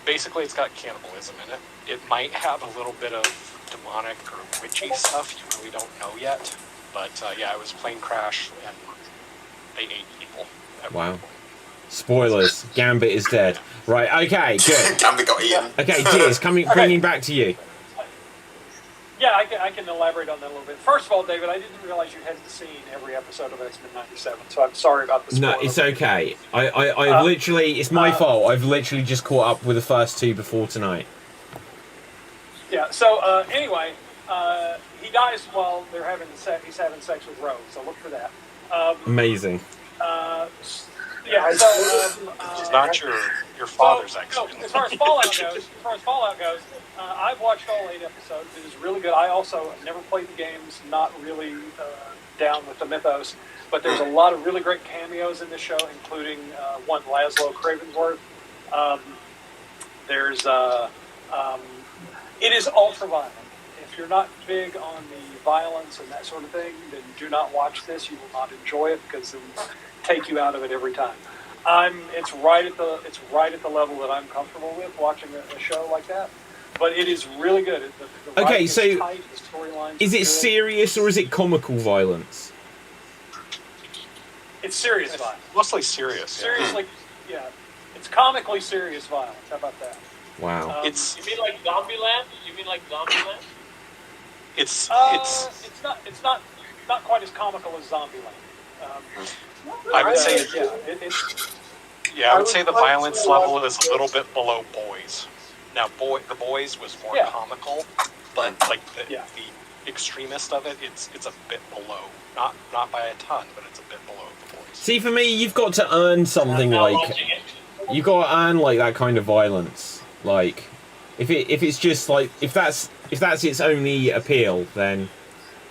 S7: basically it's got cannibalism in it. It might have a little bit of demonic or witchy stuff. You really don't know yet. But yeah, it was a plane crash and they ate people.
S2: Wow. Spoilers. Gambit is dead. Right, okay, good.
S1: Gambit got eaten.
S2: Okay, Diz, bringing back to you.
S3: Yeah, I can elaborate on that a little bit. First of all, David, I didn't realize you hadn't seen every episode of X-Men 97, so I'm sorry about the spoiler.
S2: No, it's okay. I've literally, it's my fault. I've literally just caught up with the first 2 before tonight.
S3: Yeah, so anyway, he dies while he's having sex with Rose, so look for that.
S2: Amazing.
S3: Yeah, so
S7: it's not your father's X-Men.
S3: As far as Fallout goes, I've watched all 8 episodes. It is really good. I also have never played the games, not really down with the mythos, but there's a lot of really great cameos in this show, including one Laszlo Cravensworth. It is ultra violent. If you're not big on the violence and that sort of thing, then do not watch this. You will not enjoy it because it will take you out of it every time. It's right at the level that I'm comfortable with watching a show like that. But it is really good. The
S2: Okay, so
S3: is tight, the storylines
S2: is it
S3: good.
S2: serious or is it comical violence?
S3: It's serious violence.
S7: Mostly serious.
S3: Seriously, yeah. It's comically serious violence. How about that?
S2: Wow.
S6: You mean like Zombieland?
S3: It's not quite as comical as Zombieland.
S7: I would say I would say the violence
S4: to
S7: level is a little bit below Boys. Now, The Boys was more comical, but like the extremist of it, it's a bit below. Not by a ton, but it's a bit below The Boys.
S2: See, for me, you've got to earn something you've got to earn like that kind of violence. Like, if it's just like if that's if that's its only appeal, then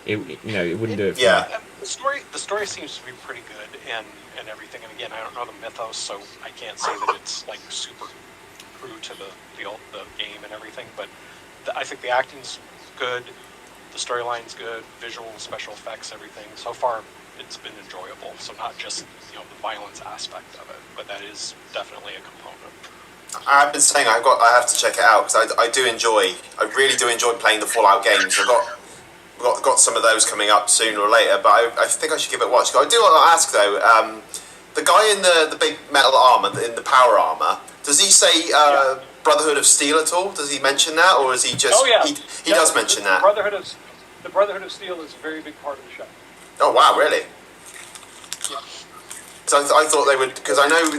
S2: it wouldn't do it. For me.
S1: Yeah.
S7: The story seems to be pretty good and everything. And again, I don't know the mythos, so I can't say that it's like super true to the game and everything. But I think the acting's good, the storyline's good, visual, special effects, everything. So far, it's been enjoyable. So not just the violence aspect of it, but that is definitely a component.
S1: I've been saying I have to check it out because I really do enjoy playing the Fallout games. I've got some of those coming up sooner or later, but I think I should give it a watch. I do want to ask though, the guy in the big metal armor, in the power armor, does he say Brotherhood of Steel at all? Does he mention that, or is he just?
S3: Oh yeah,
S1: he does mention that.
S3: The Brotherhood of Steel is a very big part of the show.
S1: Oh wow, really?
S3: Yeah.
S1: So I thought they would, because I know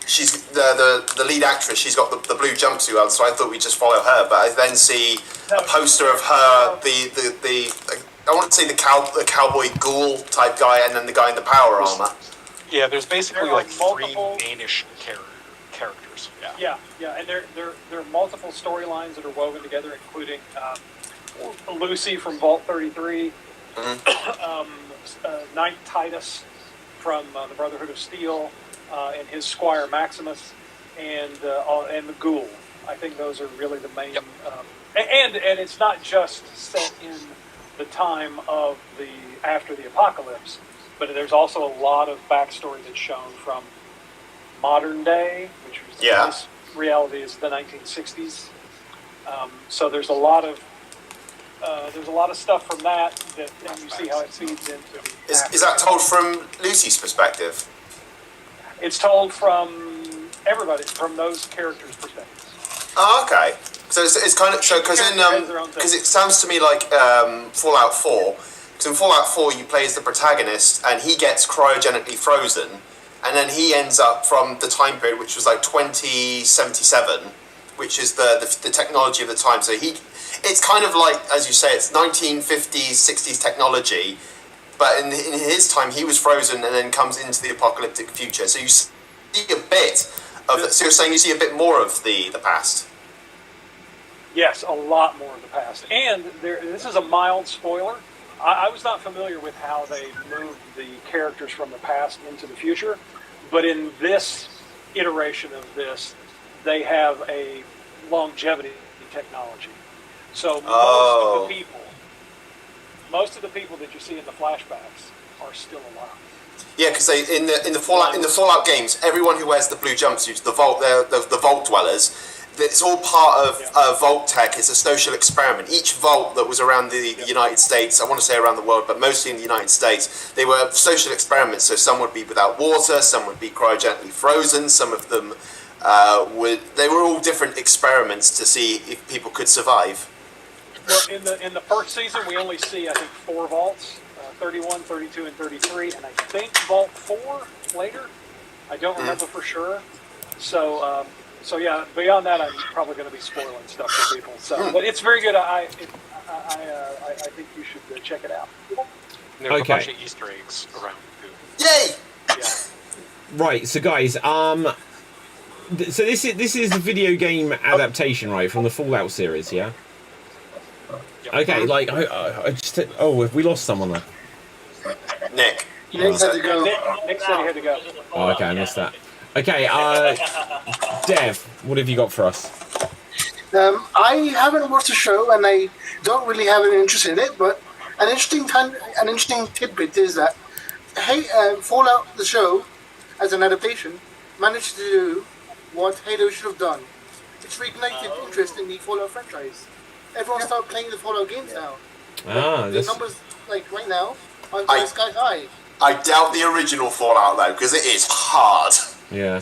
S1: she's the lead actress. She's got the blue jumpsuit on, so I thought we'd just follow her. But I then see a poster of her, the I want to say the cowboy ghoul type guy, and then the guy in the power armor.
S7: Yeah, there's basically
S3: There are
S7: like three
S3: multiple-
S7: mainish characters. Yeah.
S3: Yeah, and there are multiple storylines that are woven together, including Lucy from Vault 33, Knight Titus from the Brotherhood of Steel, and his squire Maximus, and the Ghoul. I think those are really the main.
S7: Yep.
S3: And it's not just set in the time of after the apocalypse, but there's also a lot of backstory that's shown from modern day, which was this reality is the 1960s. So there's a lot of stuff from that and you see how it feeds into the.
S1: Is that told from Lucy's perspective?
S3: It's told from everybody, from those characters' perspectives.
S1: Oh, okay. So it's kind of because it sounds to me like Fallout 4. Because in Fallout 4 you play as the protagonist and he gets cryogenically frozen, and then he ends up from the time period which was like 2077, which is the technology of the time. So it's kind of like, as you say, it's 1950s, 60s technology, but in his time he was frozen and then comes into the apocalyptic future. So you see a bit of so you're saying you see a bit more of the past.
S3: Yes, a lot more of the past. And this is a mild spoiler. I was not familiar with how they moved the characters from the past into the future, but in this iteration of this, they have a longevity technology. So most of the people that you see in the flashbacks are still alive.
S1: Yeah, because in the Fallout games, everyone who wears the blue jumpsuits, the Vault dwellers, it's all part of Vault tech. It's a social experiment. Each Vault that was around the United States, I want to say around the world, but mostly in the United States, they were social experiments. So some would be without water, some would be cryogenically frozen, some of them they were all different experiments to see if people could survive.
S3: Well, in the first season, we only see, I think, 4 vaults, 31, 32, and 33, and I think Vault 4 later. I don't remember for sure. So yeah, beyond that, I'm probably going to be spoiling stuff for people. So, but it's very good. I think you should check it out.
S7: And there's a bunch of Easter eggs around too.
S1: Yay!
S3: Yeah.
S2: Right, so guys, so this is a video game adaptation, right, from the Fallout series, yeah? Okay, like I just have we lost someone there?
S1: Nick.
S8: Nick had to go.
S3: Nick said he had to go.
S2: Oh, okay, I missed that. Okay, Dev, what have you got for us?
S8: I haven't watched the show and I don't really have an interest in it, but an interesting tidbit is that Fallout the show, as an adaptation, managed to do what Halo should have done. It's reignited interest in the Fallout franchise. Everyone started playing the Fallout games now. The numbers, like right now, are sky high.
S1: I doubt the original Fallout though, because it is hard.
S2: Yeah.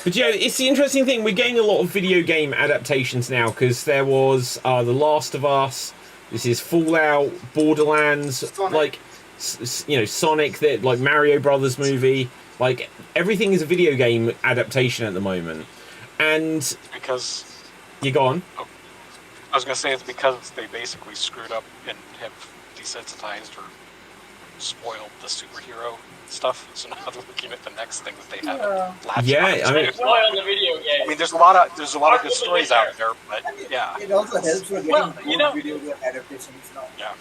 S2: But yeah, it's the interesting thing. We're getting a lot of video game adaptations now because there was The Last of Us. This is Fallout, Borderlands,
S8: Sonic.
S2: like Sonic, that like Mario Brothers movie. Like everything is a video game adaptation at the moment, and
S7: Because
S2: you go on.
S7: I was going to say it's because they basically screwed up and have desensitized or spoiled the superhero stuff. So now they're looking at the next thing that they
S5: Yeah.
S7: haven't latched
S2: Yeah,
S7: on to.
S2: I mean-
S6: Spoil the video game.
S7: I mean, there's a lot of good stories out there, but yeah,
S5: It also helps with getting
S3: Well,
S5: good
S3: you know-
S5: video game adaptations now.
S7: yeah.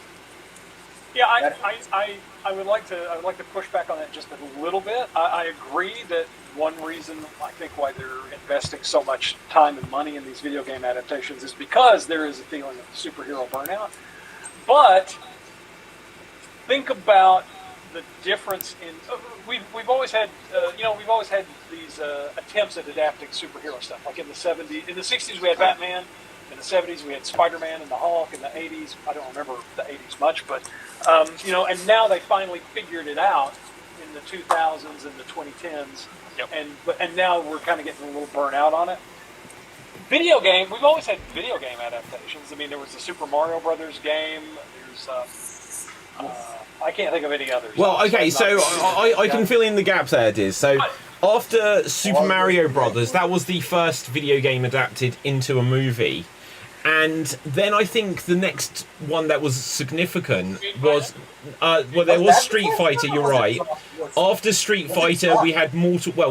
S3: Yeah, I would like to push back on that just a little bit. I agree that one reason I think why they're investing so much time and money in these video game adaptations is because there is a feeling of superhero burnout. But think about the difference in we've always had these attempts at adapting superhero stuff. Like in the '60s we had Batman. In the '70s, we had Spider-Man and the Hulk. In the '80s, I don't remember the '80s much, but and now they finally figured it out in the 2000s and the 2010s,
S7: Yep.
S3: and now we're kind of getting a little burnt out on it. Video game, we've always had video game adaptations. I mean, there was the Super Mario Brothers game. There's I can't think of any others.
S2: Well, okay, so I can fill in the gaps there, Diz. So after Super Mario Brothers, that was the first video game adapted into a movie. And then I think the next one that was significant was, there was Street Fighter, you're right. After Street Fighter, we had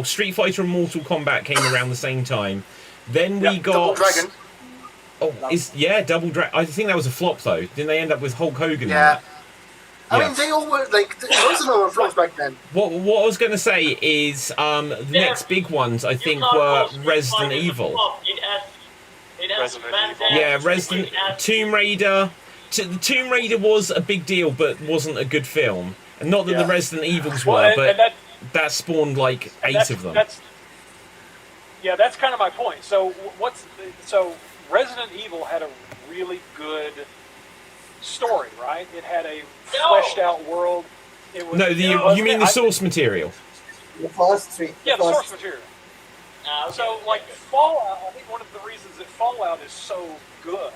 S2: Street Fighter and Mortal Kombat came around the same time. Then we got...
S8: Double Dragon.
S2: Oh, Double Dragon. I think that was a flop, though. Didn't they end up with Hulk Hogan?
S8: Yeah. I
S2: Yeah.
S8: mean, they all were, like, most of them were flops back then.
S2: What I was going to say is the next big ones, I think, were Resident Evil.
S7: Resident Evil.
S2: Yeah, Tomb Raider. The Tomb Raider was a big deal, but wasn't a good film. And not that the Resident Evils were, but that spawned like 8 of them.
S3: That's kind of my point. So Resident Evil had a really good story, right? It had a fleshed out world. It was,
S2: you mean the source material?
S5: The first three.
S3: Yeah, the source material. So, like Fallout, I think one of the reasons that Fallout is so good,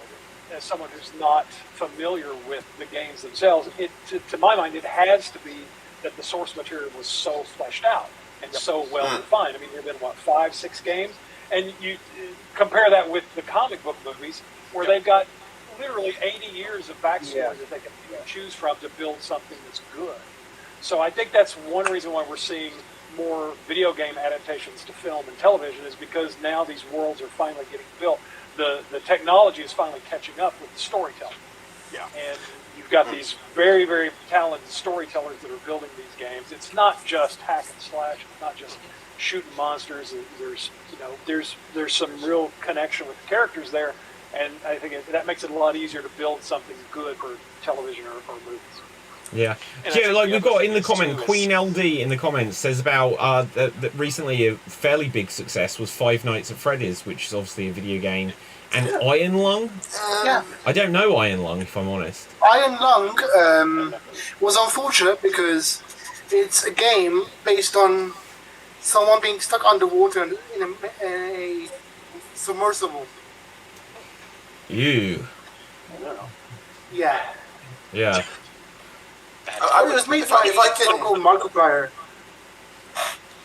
S3: as someone who's not familiar with the games themselves, to my mind, it has to be that the source material was so fleshed out and so well defined. I mean, there have been, 5, 6 games? And you compare that with the comic book movies, where they've got literally 80 years of backstory that they can choose from to build something that's good. So I think that's one reason why we're seeing more video game adaptations to film and television, is because now these worlds are finally getting built. The technology is finally catching up with the storytelling.
S7: Yeah.
S3: And you've got these very, very talented storytellers that are building these games. It's not just hack and slash. It's not just shooting monsters. There's some real connection with the characters there, and I think that makes it a lot easier to build something good for television or movies.
S2: Yeah.
S3: And
S2: Yeah, like
S3: the
S2: we've got
S3: other
S2: in the
S3: thing
S2: comment,
S3: too is-
S2: Queen LD in the comments says about that recently a fairly big success was Five Nights at Freddy's, which is obviously a video game, and Iron Lung.
S8: Yeah.
S2: I don't know Iron Lung, if I'm honest.
S8: Iron Lung was unfortunate because it's a game based on someone being stuck underwater in a submersible.
S2: Ew.
S8: Yeah.
S2: Yeah.
S8: It was made by local Markiplier.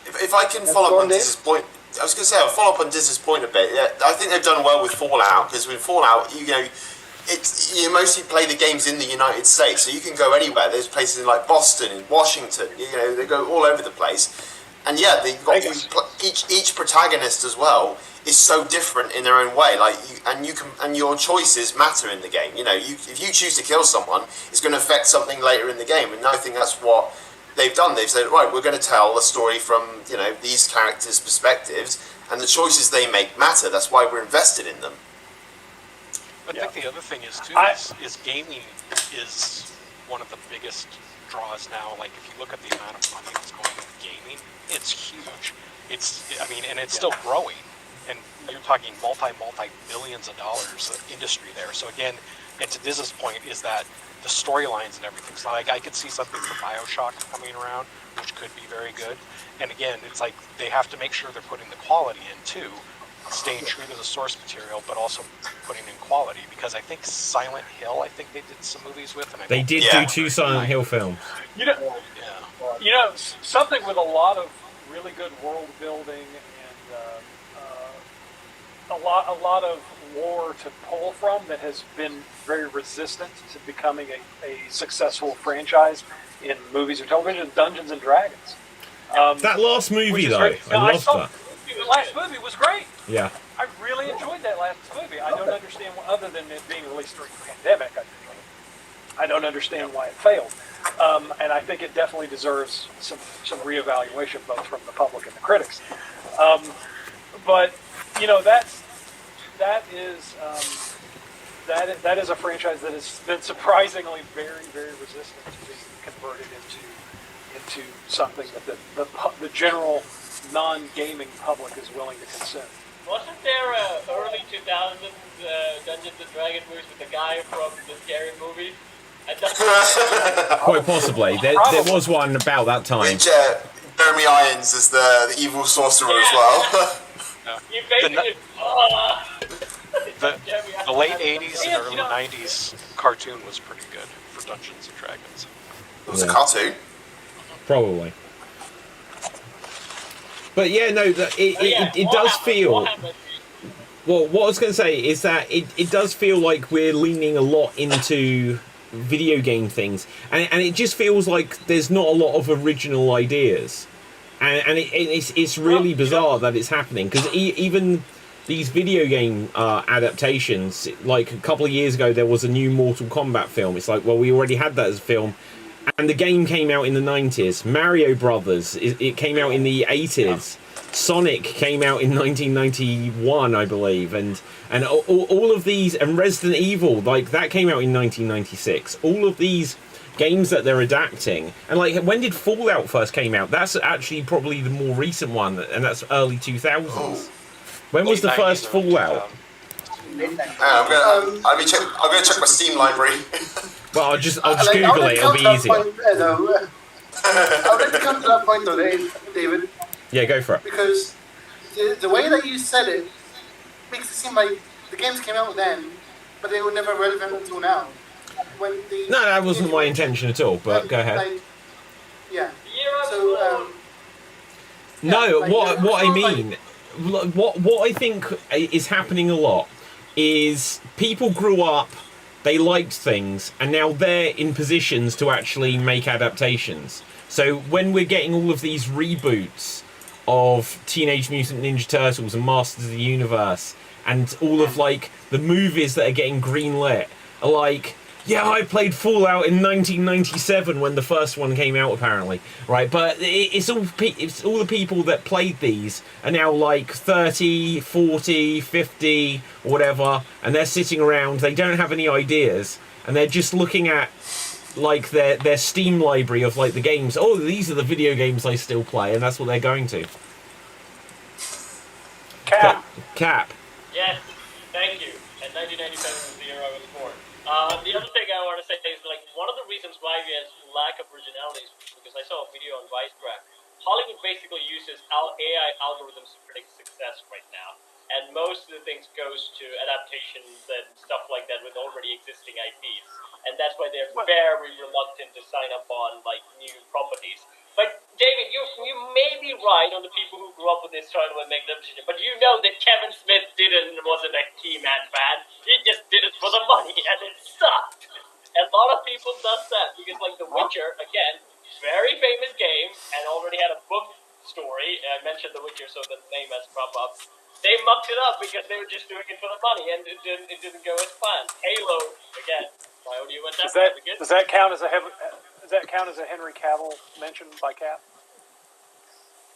S1: If I can follow up on Diz's point, I was going to say I'll follow up on Diz's point a bit. Yeah, I think they've done well with Fallout, because with Fallout, you mostly play the games in the United States, so you can go anywhere. There's places in like Boston and Washington. They go all over the place, and they've got each protagonist as well is so different in their own way. And your choices matter in the game. If you choose to kill someone, it's going to affect something later in the game, and I think that's what they've done. They've said, right, we're going to tell a story from these characters' perspectives, and the choices they make matter. That's why we're invested in them.
S7: I think the other thing is too is gaming is one of the biggest draws now. Like if you look at the amount of money that's going into gaming, it's huge. And it's still growing. And you're talking multi-billions of dollars of industry there. So again, and to Diz's point, is that the storylines and everything. So like I could see something for BioShock coming around, which could be very good. And again, it's like they have to make sure they're putting the quality in too, staying true to the source material, but also putting in quality. Because I think Silent Hill, I think they did some movies with, and
S2: They did do 2 Silent Hill films.
S3: Something with a lot of really good world building a lot of lore to pull from that has been very resistant to becoming a successful franchise in movies or television. Dungeons and Dragons.
S2: That last movie, though,
S3: great.
S2: I loved that.
S3: The last movie was great.
S2: Yeah.
S3: I really enjoyed that last movie. I don't understand, other than it being released during the pandemic, I don't understand why it failed. And I think it definitely deserves some reevaluation, both from the public and the critics. But you know, that is a franchise that has been surprisingly very, very resistant to being converted into something that the general non-gaming public is willing to consume.
S6: Wasn't there early 2000s Dungeons and Dragons movies with the guy from the Scary Movie?
S2: Quite possibly. There was one about that time.
S1: Which Jeremy Irons is the evil sorcerer as well.
S6: You basically...
S7: The late 80s and early 90s cartoon was pretty good for Dungeons and Dragons.
S1: It was a cartoon?
S2: Probably. But yeah, no, it does feel... Well, what I was going to say is that it does feel like we're leaning a lot into video game things. And it just feels like there's not a lot of original ideas. And it's really bizarre that it's happening. Because even these video game adaptations, like a couple of years ago, there was a new Mortal Kombat film. It's like, well, we already had that as a film. And the game came out in the 90s. Mario Brothers, it came out in the 80s. Sonic came out in 1991, I believe. And all of these, and Resident Evil, like that came out in 1996. All of these games that they're adapting. And like, when did Fallout first came out? That's actually probably the more recent one, and that's early 2000s. Oh. When was the first Fallout?
S1: I'm gonna check my Steam library.
S2: Well, I'll just Google it. It'll be easier.
S8: I'll let you come to that point, though, David.
S2: Yeah, go for it.
S8: Because the way that you said it makes it seem like the games came out then, but they were never relevant until now.
S2: No, that wasn't my intention at all. But go ahead.
S8: Like, yeah. So.
S2: No, what I mean, what I think is happening a lot is people grew up, they liked things, and now they're in positions to actually make adaptations. So when we're getting all of these reboots of Teenage Mutant Ninja Turtles and Masters of the Universe, and all of like the movies that are getting greenlit are like, yeah, I played Fallout in 1997 when the first one came out, apparently, right? But it's all the people that played these are now like 30, 40, 50, or whatever, and they're sitting around, they don't have any ideas, and they're just looking at like their Steam library of like the games. Oh, these are the video games I still play, and that's what they're going to. Cap.
S6: Yes, thank you. And 1997 was the year I was born. The other thing I want to say is, like, one of the reasons why we have lack of originality is because I saw a video on Wisecrack. Hollywood basically uses AI algorithms to predict success right now, and most of the things goes to adaptations and stuff like that with already existing IPs, and that's why they're very reluctant to sign up on like new properties. But David, you may be right on the people who grew up with this title and make the decision, but you know that Kevin Smith wasn't a He-Man fan. He just did it for the money, and it sucked. And a lot of people does that because, like, The Witcher, again, very famous game, and already had a book story. I mentioned The Witcher, so the name has cropped up. They mucked it up because they were just doing it for the money, and it didn't go as planned. Halo, again, my audio went down.
S3: Does that count as a Henry Cavill mention by Cap?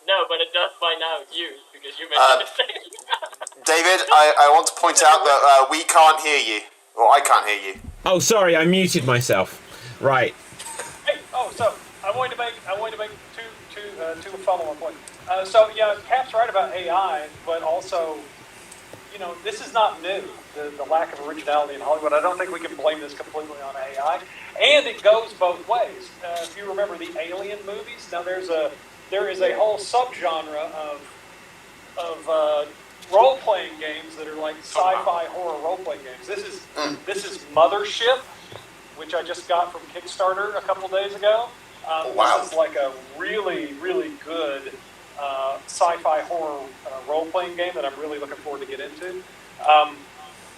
S6: No, but it does by now you, because you mentioned it.
S1: David, I want to point out that we can't hear you. Or I can't hear you.
S2: Oh, sorry, I muted myself. Right.
S3: Hey, so I wanted to make two follow-up points. So yeah, Cap's right about AI, but also, you know, this is not new. The lack of originality in Hollywood. I don't think we can blame this completely on AI, and it goes both ways. If you remember the Alien movies, now there is a whole subgenre of role-playing games that are like sci-fi horror role-playing games. This is Mothership, which I just got from Kickstarter a couple days ago. This is like a really, really good sci-fi horror role-playing game that I'm really looking forward to get into,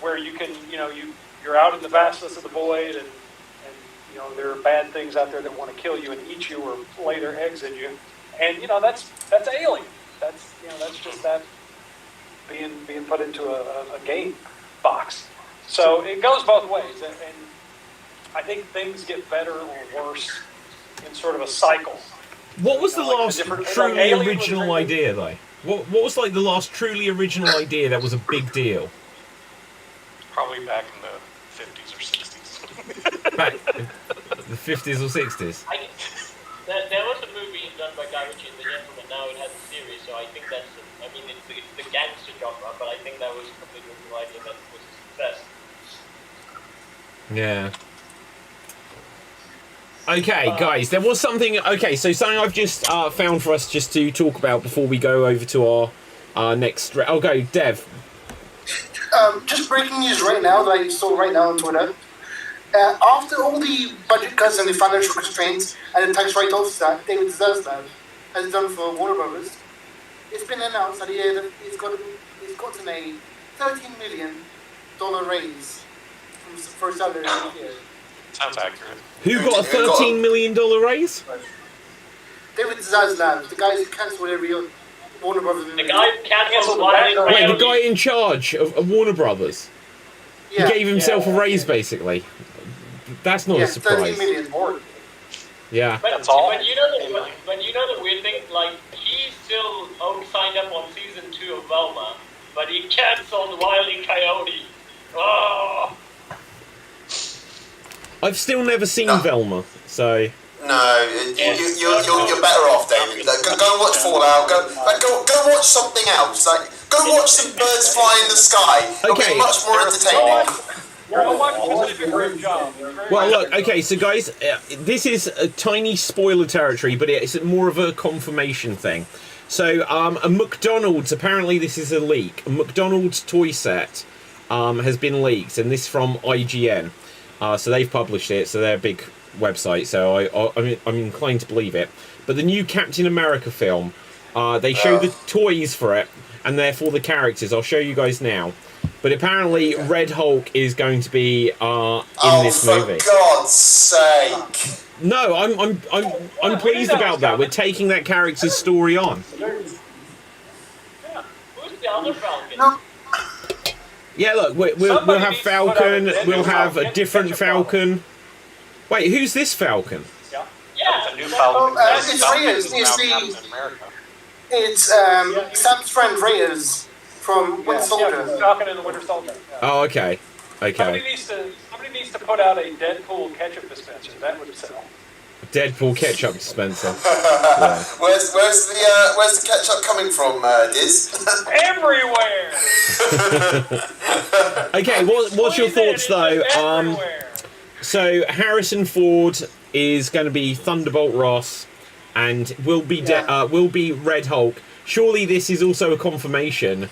S3: where you can, you're out in the vastness of the void, and there are bad things out there that want to kill you and eat you or lay their eggs in you, and that's Alien. That's just that being put into a game box. So it goes both ways, and I think things get better or worse in sort of a cycle.
S2: What was the
S3: like
S2: last
S3: the different-
S2: truly
S3: like Alien was
S2: original
S3: very-
S2: idea, though? What was like the last truly original idea that was a big deal?
S7: Probably back in the 50s or 60s.
S2: Back the 50s or 60s?
S6: There was a movie done by Guy Ritchie and The Gentleman. Now it has a series, so I think it's the gangster genre, but I think that was a completely new idea that was a success.
S2: Yeah. Okay, guys, there was something... Okay, so something I've just found for us just to talk about before we go over to our next... I'll go, Dev.
S8: Just breaking news right now that I saw right now on Twitter. After all the budget cuts and the financial constraints and the tax write-offs that David Zaslav has done for Warner Brothers, it's been announced that he's gotten a $13 million raise for salary this year.
S7: Sounds accurate.
S2: Who got a $13 million raise?
S8: David Zaslav, the guy who cancelled every Warner Brothers movie.
S6: The guy cancelled one.
S2: Wait, the guy in charge of Warner Brothers?
S8: Yeah.
S2: He gave himself a raise, basically. That's not a surprise.
S8: 13 million more.
S2: Yeah.
S6: But,
S3: That's all.
S6: But you know the weird thing, like he still signed up on season 2 of Velma, but he cancelled Wile E. Coyote. Oh.
S2: I've still never seen Velma, so...
S1: No, you're better off, David. Like, go and watch Fallout. Go watch something else. Like, go watch some birds fly in the sky. It'll
S2: Okay.
S1: be much more entertaining.
S3: Go watch Pacific Rim Job.
S2: Well, look, okay, so guys, this is a tiny spoiler territory, but it's more of a confirmation thing. So, a McDonald's, apparently this is a leak, a McDonald's toy set has been leaked, and this from IGN. So they've published it, so they're a big website, so I'm inclined to believe it. But the new Captain America film, they show the toys for it, and therefore the characters. I'll show you guys now. But apparently, Red Hulk is going to be in this movie.
S1: For God's sake!
S2: No, I'm pleased about that. We're taking that character's story on.
S6: Yeah. Who's the other Falcon?
S8: No.
S2: Yeah, look, we'll have Falcon. We'll have a different Falcon. Wait, who's this Falcon?
S3: Yeah.
S6: Yeah.
S7: A new Falcon.
S8: It's
S7: Falcon
S8: Reyes.
S7: is
S8: It's
S7: now
S8: the-
S7: Captain America.
S8: It's Sam's friend Reyes from Winter Soldier.
S3: Falcon and the Winter Soldier. Yeah.
S2: Oh, okay.
S3: Somebody needs to put out a Deadpool ketchup dispenser. That would sell.
S2: Deadpool ketchup dispenser. Yeah.
S1: Where's the ketchup coming from, Diz?
S3: Everywhere.
S2: Okay, what's your thoughts though?
S3: Everywhere.
S2: So Harrison Ford is going to be Thunderbolt Ross, and will be Red Hulk. Surely this is also a confirmation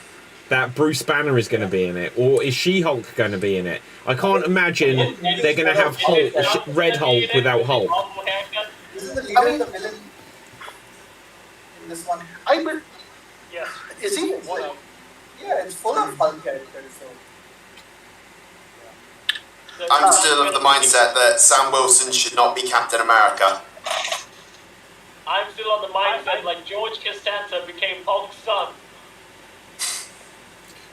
S2: that Bruce Banner is going to be in it, or is She-Hulk going to be in it? I can't imagine they're going to have Red Hulk without Hulk.
S5: Is the leader the villain in this one?
S3: Yes.
S8: Is he?
S3: One of them.
S5: Yeah, it's full of Hulk characters. So.
S1: I'm still of the mindset that Sam Wilson should not be Captain America.
S6: I'm still on the mindset like George Costanza became Hulk's son.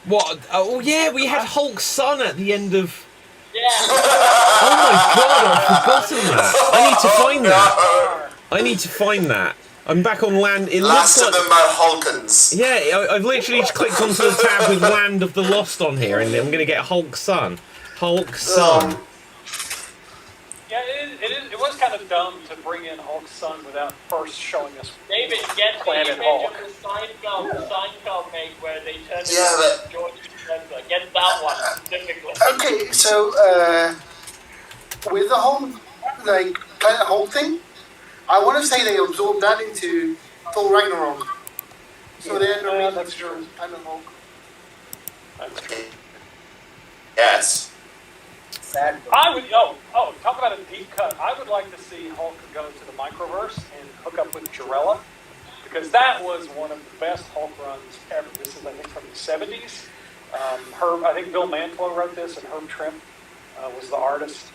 S2: What? Oh yeah, we had Hulk's son at the end of...
S6: Yeah.
S2: Oh my god, I've forgotten that. I need to find that. I need to find that. I'm back on land. It
S1: Last
S2: looks
S1: of
S2: like...
S1: them are Hulkans.
S2: Yeah, I've literally just clicked onto the tab with Land of the Lost on here, and I'm going to get Hulk's son. Hulk's son.
S3: Yeah, it was kind of dumb to bring in Hulk's son without first showing us
S6: David, get the
S3: Planet
S6: image
S3: Hulk.
S6: of the Seinfeld made where they turn
S1: Yeah,
S6: into George Costanza. Get that one specifically.
S8: Okay, so with the whole Planet Hulk thing, I want to say they absorbed that into Thor Ragnarok. So they had no reason
S3: that's
S8: to
S3: true.
S8: show Planet Hulk.
S3: That's true.
S1: Yes.
S5: Sad.
S3: I would talk about a deep cut. I would like to see Hulk go to the microverse and hook up with Jarella, because that was one of the best Hulk runs ever. This is, I think, from the 70s. I think Bill Mantlo wrote this, and Herb Trimp was the artist.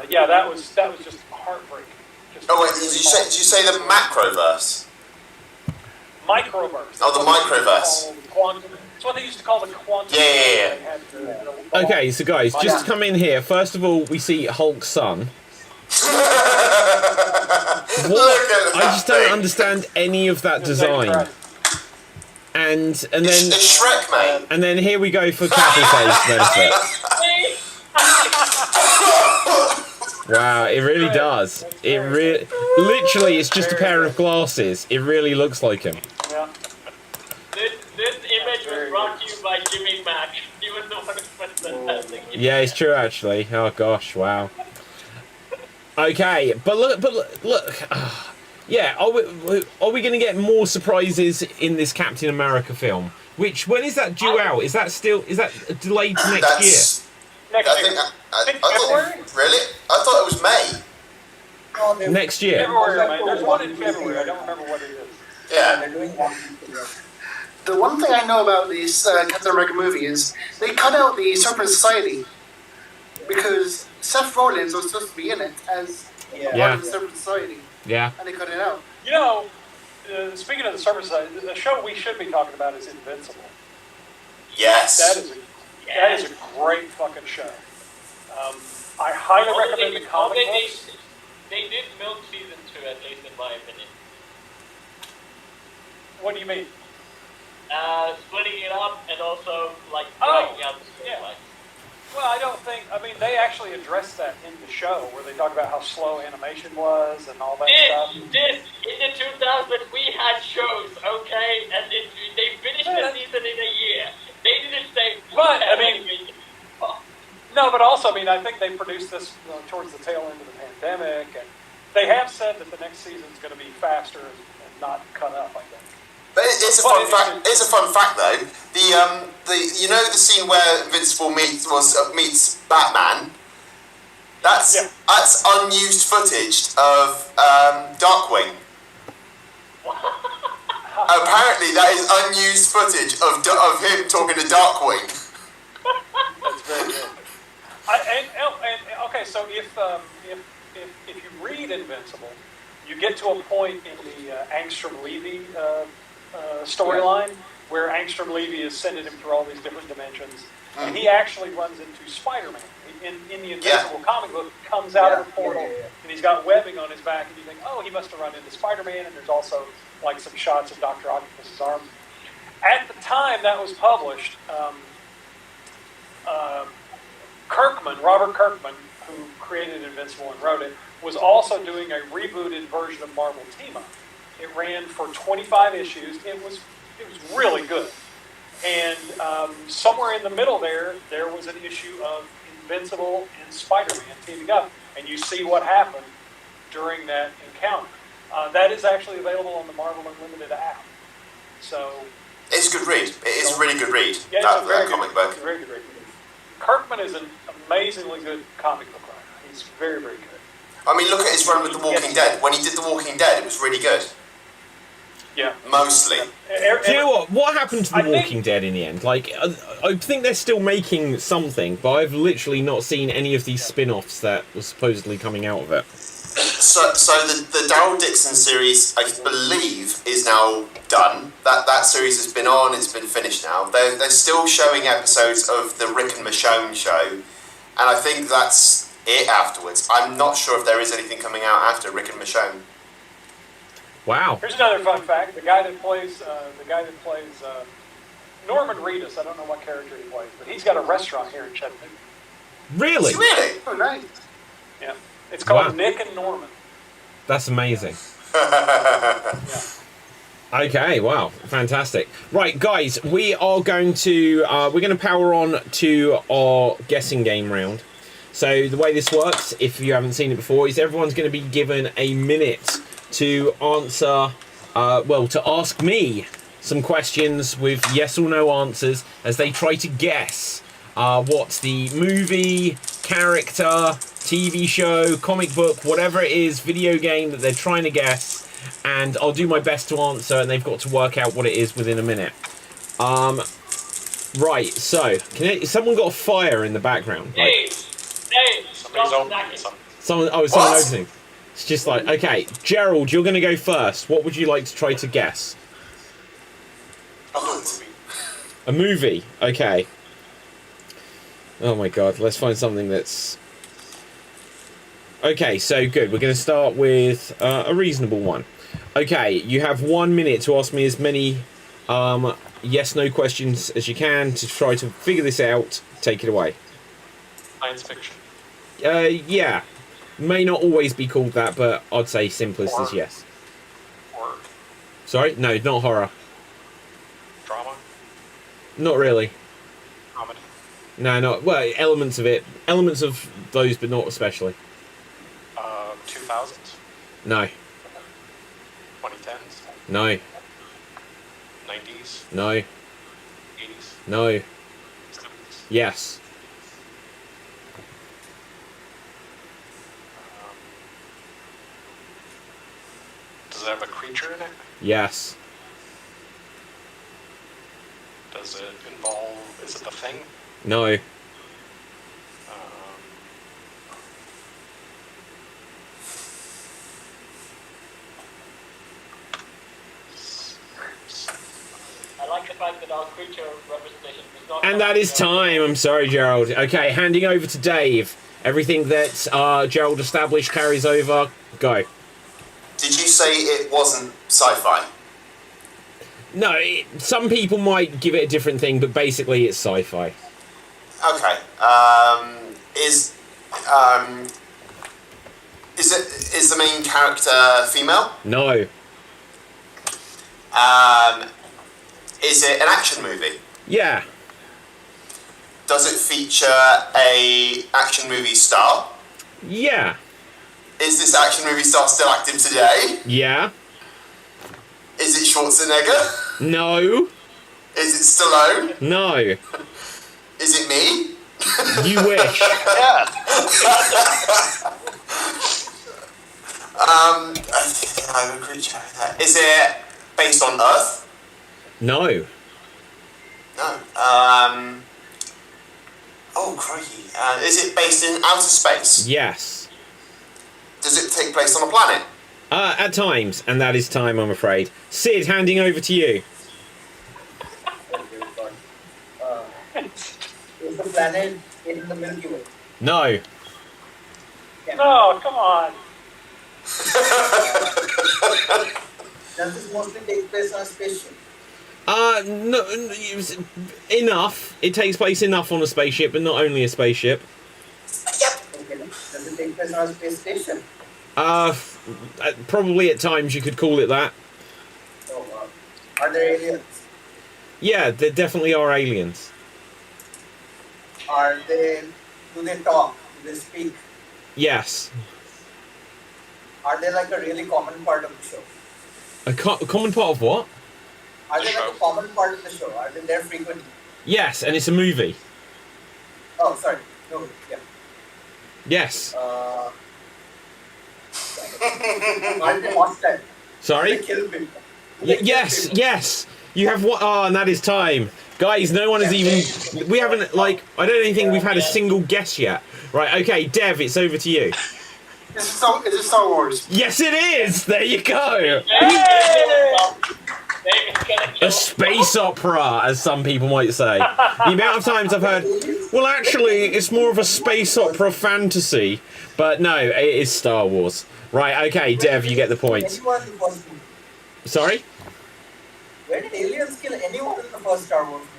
S3: Yeah, that was just heartbreaking.
S1: Oh wait, did you say the Macroverse?
S3: Microverse.
S1: Oh, the Microverse.
S3: Quantum. It's what they used to call the quantum.
S1: Yeah.
S2: Okay, so guys, just to come in here. First of all, we see Hulk's son. I just don't understand any of that design. And then
S1: it's Shrek, mate.
S2: And then here we go for Cappleface benefit. Wow, it really does. It literally, it's just a pair of glasses. It really looks like him.
S3: Yeah.
S6: This image was brought to you by Jimmy Mack. He was the one who put fantastic.
S2: Yeah, it's true actually. Oh gosh, wow. Okay, but look. Yeah, are we going to get more surprises in this Captain America film? When is that due out? Is that delayed to next year?
S3: Next year.
S1: I February? Really? I thought it was May.
S2: Next year.
S3: February, man. There's one in February. I don't remember what it is.
S1: Yeah.
S8: The one thing I know about this Captain America movie is they cut out the Serpent Society because Seth Rollins was supposed to be in it as part of the Serpent Society.
S2: Yeah.
S8: And they cut it out.
S3: You know, speaking of the Serpent Society, the show we should be talking about is Invincible.
S1: Yes.
S3: That is a great fucking show. I highly recommend the comic books.
S6: They did milk season 2, at least in my opinion.
S3: What do you mean?
S6: Splitting it up and also like
S3: Oh,
S6: breaking out the storylines.
S3: Well, I don't think. I mean, they actually addressed that in the show where they talk about how slow animation was and all that stuff.
S6: In the 2000s, we had shows, okay, and they finished the season in a year. They didn't say.
S3: But I mean, no, but also, I mean, I think they produced this towards the tail end of the pandemic, and they have said that the next season is going to be faster and not cut up, I think.
S1: But it's a fun fact. It's a fun fact, though. The you know the scene where Invincible meets Batman. That's unused footage of Darkwing. Apparently, that is unused footage of him talking to Darkwing.
S3: That's very good. Okay, so if you read Invincible, you get to a point in the Angstrom-Levy storyline where Angstrom-Levy is sending him through all these different dimensions, and he actually runs into Spider-Man. In the Invincible comic book, comes out of the portal, and he's got webbing on his back, and you think, oh, he must have run into Spider-Man, and there's also like some shots of Dr. Octopus's arm. At the time that was published, Robert Kirkman, who created Invincible and wrote it, was also doing a rebooted version of Marvel Team Up. It ran for 25 issues. It was really good. And somewhere in the middle there was an issue of Invincible and Spider-Man teaming up, and you see what happened during that encounter. That is actually available on the Marvel Unlimited app. So
S1: it's a good read. It is a really good read.
S3: Yeah,
S1: that comic book.
S3: It's a very good read. Kirkman is an amazingly good comic book writer. He's very, very good.
S1: I mean, look at his run with The Walking Dead. When he did The Walking Dead, it was really good.
S3: Yeah.
S1: Mostly.
S2: Do you know what? What happened to The Walking Dead in the end? Like, I think they're still making something, but I've literally not seen any of these spin-offs that were supposedly coming out of it.
S1: So the Daryl Dixon series, I believe, is now done. That series has been on. It's been finished now. They're still showing episodes of the Rick and Michonne show, and I think that's it afterwards. I'm not sure if there is anything coming out after Rick and Michonne.
S2: Wow.
S3: Here's another fun fact: the guy that plays Norman Reedus. I don't know what character he plays, but he's got a restaurant here in Chattanooga.
S2: Really?
S1: Really?
S8: Oh, nice.
S3: Yeah. It's called Nick and Norman.
S2: That's amazing.
S3: Yeah.
S2: Okay, wow, fantastic. Right, guys, we are going to power on to our guessing game round. So the way this works, if you haven't seen it before, is everyone's going to be given a minute to answer, to ask me some questions with yes or no answers as they try to guess what the movie, character, TV show, comic book, whatever it is, video game that they're trying to guess. and I'll do my best to answer, and they've got to work out what it is within a minute. Right, so, someone got a fire in the background?
S6: Dave,
S7: Somebody's
S6: stop
S7: opening
S6: snacking.
S2: Someone opening. It's just like, okay, Gerald, you're going to go first. What would you like to try to guess? A movie, okay. Oh my god, let's find something that's... Okay, so good. We're going to start with a reasonable one. Okay, you have 1 minute to ask me as many yes/no questions as you can to try to figure this out. Take it away.
S7: Science fiction.
S2: Yeah. May not always be called that, but I'd say simplest is yes.
S7: Horror.
S2: Sorry? No, not horror.
S7: Drama.
S2: Not really.
S7: Comedy.
S2: No, not... Well, elements of it. Elements of those, but not especially.
S7: 2000s.
S2: No.
S7: 2010s.
S2: No.
S7: 90s.
S2: No.
S7: 80s.
S2: No.
S7: 70s.
S2: Yes.
S7: Does it have a creature in it?
S2: Yes.
S7: Does it involve... Is it the Thing?
S2: No.
S6: I like the fact that our creature representation is not...
S2: And that is time. I'm sorry, Gerald. Okay, handing over to Dave. Everything that Gerald established carries over. Go.
S1: Did you say it wasn't sci-fi?
S2: No, some people might give it a different thing, but basically it's sci-fi.
S1: Okay. Is the main character female?
S2: No.
S1: Is it an action movie?
S2: Yeah.
S1: Does it feature a action movie star?
S2: Yeah.
S1: Is this action movie star still active today?
S2: Yeah.
S1: Is it Schwarzenegger?
S2: No.
S1: Is it Stallone?
S2: No.
S1: Is it me?
S2: You wish.
S1: Is it based on Earth?
S2: No.
S1: No. Oh, crikey. Is it based in outer space?
S2: Yes.
S1: Does it take place on a planet?
S2: At times, and that is time, I'm afraid. Sid, handing over to you.
S5: Is the planet in the Milky Way?
S2: No.
S3: No, come on.
S5: Does this mostly take place on a spaceship?
S2: No, enough. It takes place enough on a spaceship, but not only a spaceship.
S5: Okay. Does it take place on a space station?
S2: Probably at times you could call it that.
S5: Oh, wow. Are there aliens?
S2: Yeah, there definitely are aliens.
S5: Do they talk? Do they speak?
S2: Yes.
S5: Are they like a really common part of the show?
S2: A common part of what?
S5: Are they like a common part of the show? Are they there frequently?
S2: Yes, and it's a movie.
S5: Oh, sorry. No, yeah.
S2: Yes.
S5: Are they hostile?
S2: Sorry?
S5: They kill people.
S2: Yes, yes. You have what? Oh, and that is time. Guys, no one has even... We haven't, like... I don't even think we've had a single guess yet. Right, okay, Dev, it's over to you.
S8: Is it Star Wars?
S2: Yes, it is! There you go! A space opera, as some people might say. The amount of times I've heard, well, actually, it's more of a space opera fantasy. But no, it is Star Wars. Right, okay, Dev, you get the point. Sorry?
S5: Where did aliens kill anyone in the first Star Wars movie?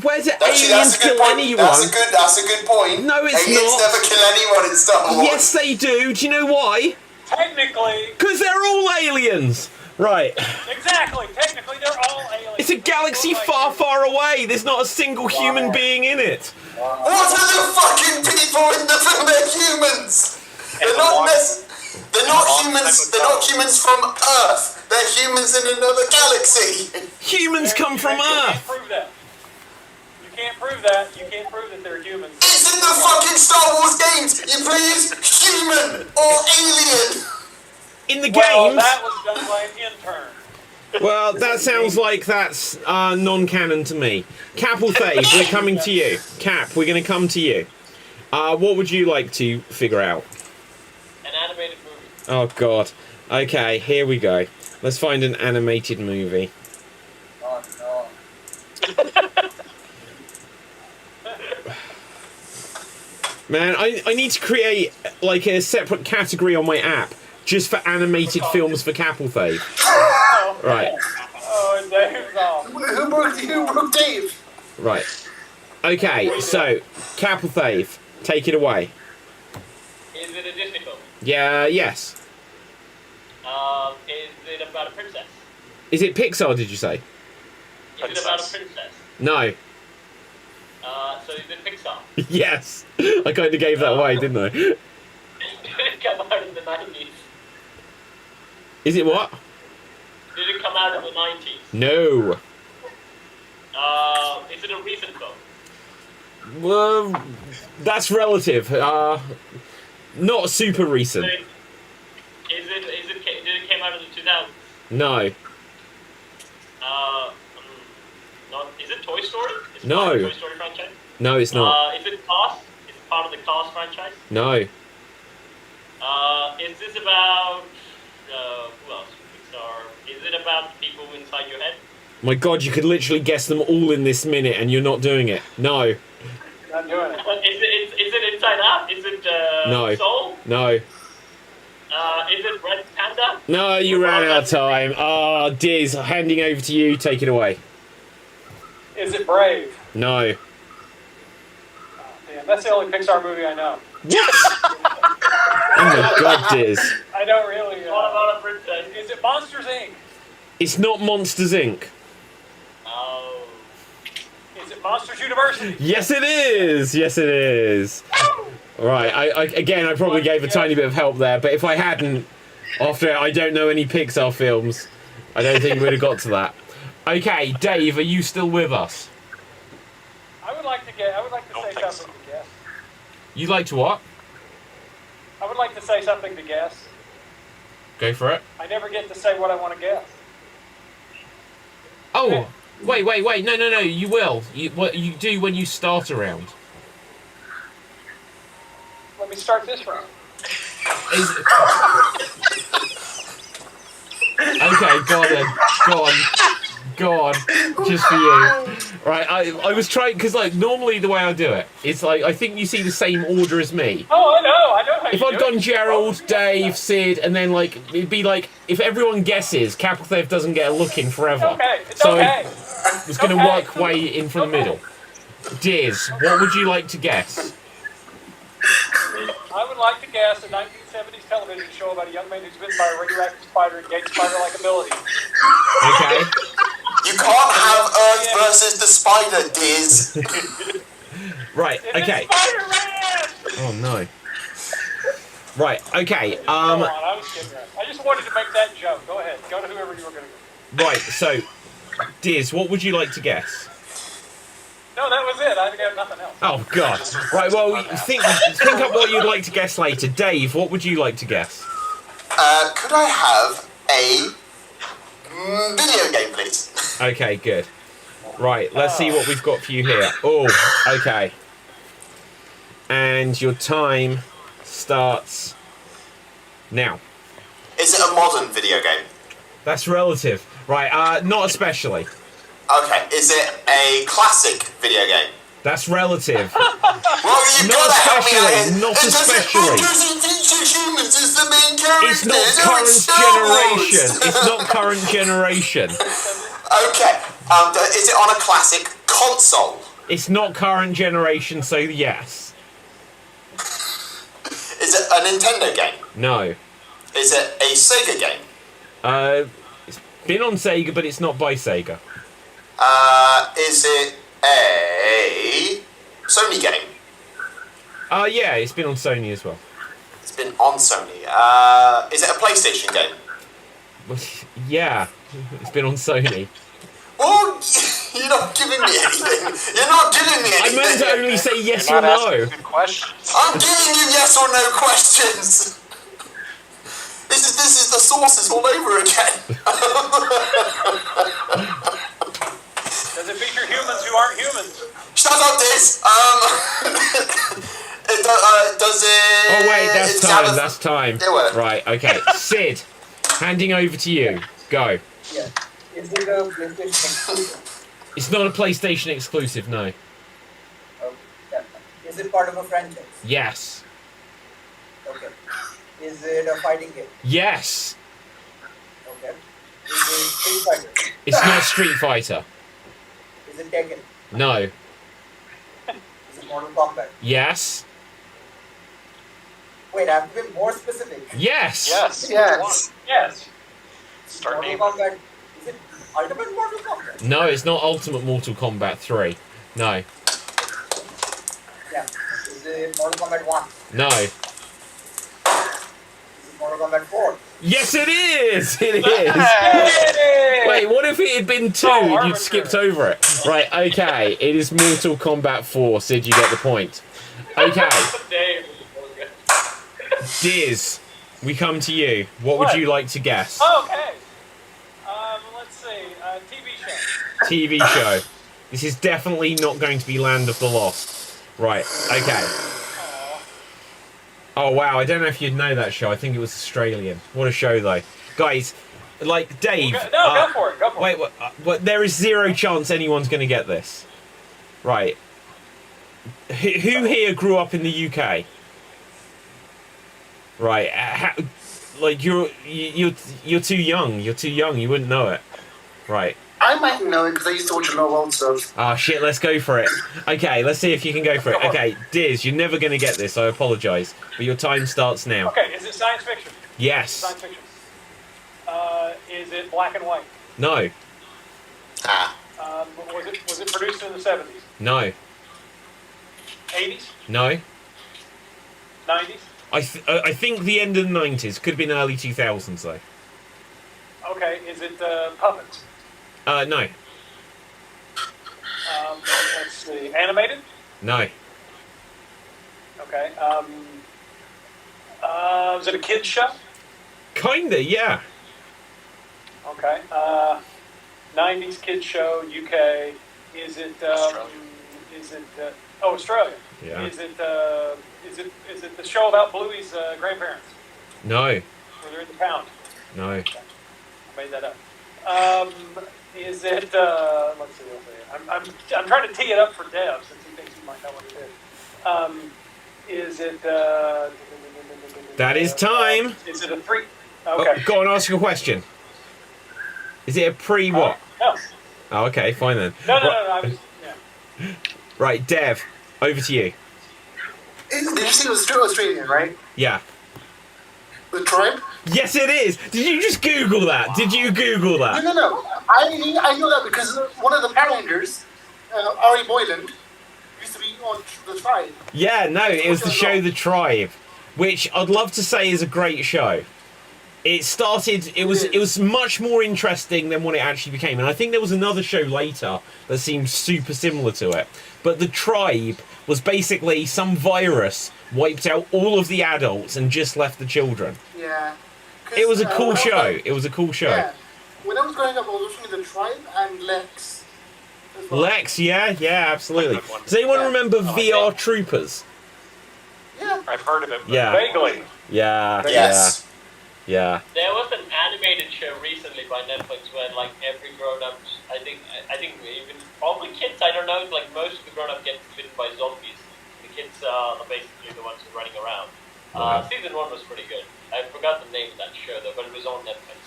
S2: Where did
S1: Actually,
S2: aliens kill
S1: point.
S2: anyone?
S1: That's a good point.
S2: No, it's
S1: aliens
S2: not.
S1: never kill anyone in Star Wars.
S2: Yes, they do. Do you know why?
S3: Technically.
S2: Because they're all aliens. Right.
S3: Exactly. Technically, they're all aliens.
S2: It's a galaxy far, far away. There's not a single human being in it.
S1: What are the fucking people in the film? They're humans. They're not humans. They're not humans from Earth. They're humans in another galaxy.
S2: Humans come from Earth.
S3: You can't prove that. You can't prove that they're humans.
S1: It's in the fucking Star Wars games. You please, human or alien.
S2: In the
S3: Well,
S2: games.
S3: that was done by an intern.
S2: Well, that sounds like that's non-canon to me. Capel Thave, we're coming to you. Cap, we're going to come to you. What would you like to figure out?
S6: An animated movie.
S2: Oh, God. Okay, here we go. Let's find an animated movie.
S5: Oh no.
S2: Man, I need to create, like, a separate category on my app just for animated films for Capel Thave. Right.
S3: Oh, and Dave's off.
S8: Who broke Dave?
S2: Right. Okay, so, Capel Thave, take it away.
S6: Is it a Disney film?
S2: Yeah, yes.
S6: Is it about a princess?
S2: Is it Pixar, did you say?
S6: Is it about a princess?
S2: No.
S6: So is it Pixar?
S2: Yes. I kind of gave that away, didn't I?
S6: Did it come out in the 90s?
S2: Is it what?
S6: Did it come out in the 90s?
S2: No.
S6: Is it a recent film?
S2: Well, that's relative. Not super recent.
S6: Did it came out in the 2000s?
S2: No.
S6: Is it Toy Story? Is it
S2: No.
S6: part of the Toy Story franchise?
S2: No, it's not.
S6: Is it Cars? Is it part of the Cars franchise?
S2: No.
S6: Is this about who else? Pixar. Is it about the people inside your head?
S2: My God, you could literally guess them all in this minute, and you're not doing it. No.
S3: Not doing it.
S6: Is it Inside Out? Is it
S2: No.
S6: Soul?
S2: No.
S6: Is it Red Panda?
S2: No, you ran out of time. Diz, handing over to you. Take it away.
S3: Is it Brave?
S2: No.
S3: Oh, damn, that's the only Pixar movie I know.
S2: Oh my God, Diz.
S3: I don't really.
S6: What about a princess?
S3: Is it Monsters Inc?
S2: It's not Monsters, Inc.
S6: Oh.
S3: Is it Monsters University?
S2: Yes, it is. Yes, it is. Right. I probably gave a tiny bit of help there, but if I hadn't, after I don't know any Pixar films, I don't think we'd have got to that. Okay, Dave, are you still with us?
S3: I would like to say something to guess.
S2: You'd like to what?
S3: I would like to say something to guess.
S2: Go for it.
S3: I never get to say what I want to guess.
S2: Oh, wait. No. You will. What you do when you start a round.
S3: Let me start this round.
S2: Okay, go on then. Go on. Just for you. Right, I was trying, because like, normally the way I do it, it's like, I think you see the same order as me.
S3: Oh, I know how
S2: If
S3: you
S2: I'd
S3: do
S2: gone
S3: it.
S2: Gerald, Dave, Sid, and then like, it'd be like, if everyone guesses, Capel Thave doesn't get a look in forever.
S3: Okay, it's
S2: So
S3: okay.
S2: I was going to work way in from the middle. Diz, what would you like to guess?
S3: I would like to guess a 1970s television show about a young man who's bitten by a radioactive spider and gains spider-like abilities.
S2: Okay.
S1: You can't have Earth versus the spider, Diz.
S2: Right,
S3: It's
S2: okay.
S3: Spider-Man!
S2: Oh no. Right, okay,
S3: Go on, I was kidding. I just wanted to make that joke. Go ahead. Go to whoever you were going to go.
S2: right, so, Diz, what would you like to guess?
S3: No, that was it. I got nothing else.
S2: Oh god. Right, well, think up what you'd like to guess later. Dave, what would you like to guess?
S1: Could I have a video game, please?
S2: Okay, good. Right, let's see what we've got for you here. Oh, okay. And your time starts now.
S1: Is it a modern video game?
S2: That's relative. Right, not especially.
S1: Okay. Is it a classic video game?
S2: That's relative.
S1: Well, you've
S2: Not
S1: got to help me out
S2: especially,
S1: here.
S2: not
S1: It doesn't-
S2: especially.
S1: Does it feature humans as the main characters?
S2: It's not
S1: Oh,
S2: current
S1: it's Star Wars.
S2: generation. It's not current generation.
S1: Okay. Is it on a classic console?
S2: It's not current generation, so yes.
S1: Is it a Nintendo game?
S2: No.
S1: Is it a Sega game?
S2: It's been on Sega, but it's not by Sega.
S1: Is it a Sony game?
S2: Yeah, it's been on Sony as well.
S1: It's been on Sony. Is it a PlayStation game?
S2: Yeah, it's been on Sony.
S1: Well, you're not giving me anything. You're not giving me
S2: I
S1: anything.
S2: meant to only say yes or
S7: You're not asking
S2: no.
S7: good questions.
S1: I'm giving you yes or no questions. This is the sources all over again.
S3: Does it feature humans who aren't humans?
S1: Shut up, Diz. Does it?
S2: Oh wait, that's
S1: does it have
S2: time.
S1: a-
S2: That's time.
S1: Yeah, well.
S2: Right. Okay. Sid, handing over to you. Go.
S5: Yeah. Is it a PlayStation exclusive?
S2: It's not a PlayStation exclusive. No.
S5: Okay. Yeah. Is it part of a franchise?
S2: Yes.
S5: Okay. Is it a fighting game?
S2: Yes.
S5: Okay. Is it Street Fighter?
S2: It's not Street Fighter.
S5: Is it Tekken?
S2: No.
S5: Is it Mortal Kombat?
S2: Yes.
S5: Wait, I have to be more specific.
S2: Yes.
S7: Yes.
S8: Yes.
S3: Yes.
S7: Start
S5: Mortal
S7: naming.
S5: Kombat. Is it Ultimate Mortal Kombat?
S2: No, it's not Ultimate Mortal Kombat 3. No.
S5: Yeah. Is it Mortal Kombat 1?
S2: No.
S5: Is it Mortal Kombat 4?
S2: Yes, it is. It is.
S3: Hey!
S2: Wait, what if it had been 2
S3: Oh,
S2: and you'd
S3: arbitrary.
S2: skipped over it? Right, okay. It is Mortal Kombat 4. Sid, you get the point. Okay.
S6: Dave.
S2: Diz, we come to you. What would
S3: What?
S2: you like to guess?
S3: Okay. Let's see. TV show.
S2: TV show. This is definitely not going to be Land of the Lost. Right, okay.
S3: Aw.
S2: Oh wow, I don't know if you'd know that show. I think it was Australian. What a show though. Guys, like Dave.
S3: Go for it. Go for
S2: Wait, what, there is zero chance anyone's going to get this. Right. Who here grew up in the UK? Right. Like you're too young. You're too young. You wouldn't know it. Right.
S8: I might know it because I used to watch a lot of old stuff.
S2: Oh shit, let's go for it. Okay, let's see if you can go for it. Okay, Diz, you're never going to get this. I apologise. But your time starts now.
S3: Okay. Is it science fiction?
S2: Yes.
S3: Science fiction. Is it black and white?
S2: No.
S1: Ah.
S3: Was it produced in the 70s?
S2: No.
S3: 80s?
S2: No.
S3: 90s?
S2: I think the end of the 90s. Could have been early 2000s though.
S3: Okay. Is it puppets?
S2: No.
S3: Let's see. Animated?
S2: No.
S3: Okay. Was it a kids show?
S2: Kinda, yeah.
S3: Okay. 90s kids show, UK. Is it?
S7: Australia.
S3: Is it? Australia.
S2: Yeah.
S3: Is it? Is it the show about Bluey's grandparents?
S2: No.
S3: Where they're in the pound?
S2: No.
S3: I made that up. Is it? Let's see. I'm trying to tee it up for Dev since he thinks he might know what it is. Is it?
S2: That is time.
S3: Is it a three? Okay.
S2: Oh, go on, ask your question. Is it a pre-what?
S3: No.
S2: Oh, okay, fine then.
S3: No.
S2: Right,
S3: I was. Yeah.
S2: right, Dev, over to you.
S8: Did you say it was still Australian, right?
S2: Yeah.
S8: The tribe?
S2: Yes, it is. Did you just Google that? Did you Google that?
S8: No. I know that because one of the Powerlanders, Ari Boylan, used to be on the tribe.
S2: Yeah, no, it was the show The Tribe, which I'd love to say is a great show. It started, it was much more interesting than what it actually became, and I think there was another show later that seemed super similar to it. But The Tribe was basically some virus wiped out all of the adults and just left the children.
S8: Yeah.
S2: It was a cool show. It was a cool show.
S8: Yeah. When I was growing up, I was watching The Tribe and Lex. as well.
S2: Lex, yeah, absolutely. Does anyone remember VR Troopers?
S8: Yeah.
S7: I've heard of it. But
S2: Yeah.
S3: Vaguely.
S2: Yeah.
S1: Yes.
S2: Yeah.
S6: There was an animated show recently by Netflix where like every grown-up, I think even probably kids, I don't know, like most of the grown-up get bitten by zombies. The kids are basically the ones who are running around.
S2: Wow.
S6: Season 1 was pretty good. I forgot the name of that show though, but it was on Netflix.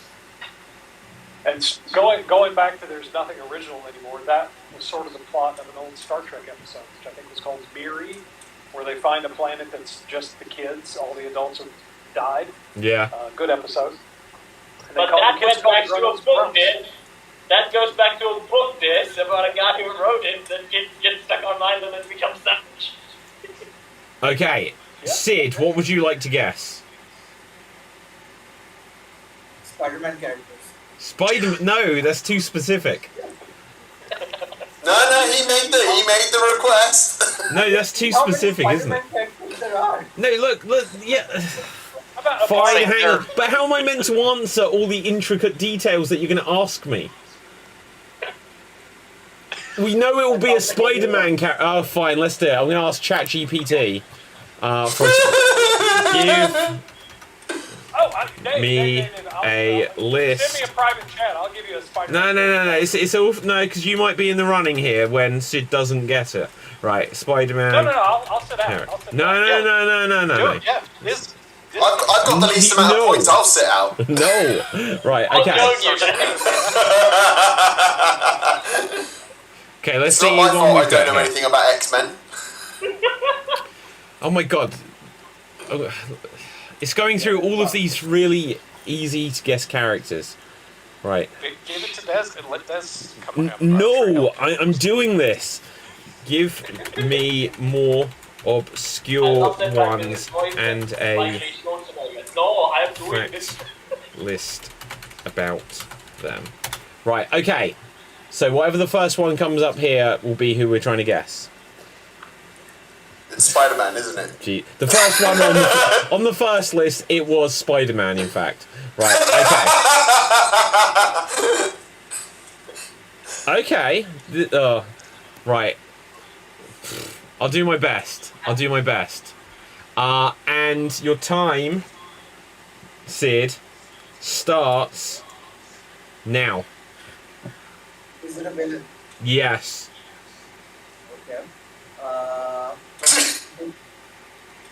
S3: And going back to There's Nothing Original Anymore, that was sort of the plot of an old Star Trek episode, which I think was called Beery, where they find a planet that's just the kids, all the adults have died.
S2: Yeah.
S3: Good episode. And they
S6: But
S3: call-
S6: that
S3: the kids
S6: goes
S3: call
S6: back
S3: the
S6: to a
S3: grown-ups
S6: book,
S3: grown-ups.
S6: Diz. That goes back to a book, Diz, about a guy who wrote it that kids get stuck on an island and become savage.
S2: Okay.
S3: Yeah.
S2: Sid, what would you like to guess?
S5: Spider-Man characters.
S2: Spider? No, that's too specific.
S1: No, he made the request.
S2: No, that's too
S5: How many
S2: specific, isn't it?
S5: Spider-Man characters there are?
S2: No, look, yeah. Fine, hang on. But how am I meant to answer all the intricate details that you're going to ask me? We know it will be a Spider-Man character. Oh, fine, let's do it. I'm going to ask ChatGPT me a list.
S3: Send me a private chat. I'll give you a Spider-Man.
S2: No. It's all no, because you might be in the running here when Sid doesn't get it. Right, Spider-Man.
S3: No. I'll sit out.
S2: No.
S7: Yeah,
S1: I've got the least amount of points. I'll sit out.
S2: No. Right. Okay. Okay. Let's
S1: It's
S2: see.
S1: not my fault I don't know
S2: here.
S1: anything about X-Men.
S2: Oh my god. It's going through all of these really easy to guess characters. Right.
S7: give it to Des and let Des come up.
S2: No, I'm doing this. Give me more obscure ones and a fact list about them. Right, okay. So whatever the first one comes up here will be who we're trying to guess.
S1: It's Spider-Man, isn't it?
S2: Gee, the first one on the first list, it was Spider-Man, in fact. Right, okay. Okay. Right. I'll do my best. And your time, Sid, starts now.
S5: Is it a villain?
S2: Yes.
S5: Okay.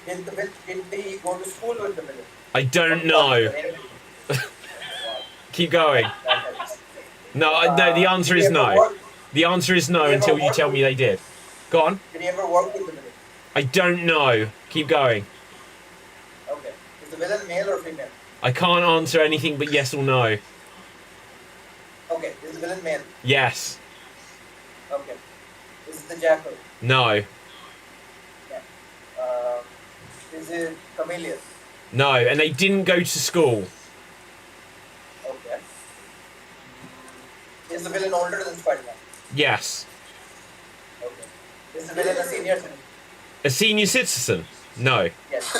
S5: Did he go to school with the villain?
S2: I don't know. Keep going. No, the answer is no. The answer is no until you tell me they did. Go on.
S5: Did he ever work with the villain?
S2: I don't know. Keep going.
S5: Okay. Is the villain male or female?
S2: I can't answer anything but yes or no.
S5: Okay. Is the villain male?
S2: Yes.
S5: Okay. Is it the Jackal?
S2: No.
S5: Yeah. Is it Chameleon?
S2: No, and they didn't go to school.
S5: Okay. Is the villain older than Spider-Man?
S2: Yes.
S5: Okay. Is the villain a senior citizen?
S2: A senior citizen? No.
S5: Yes.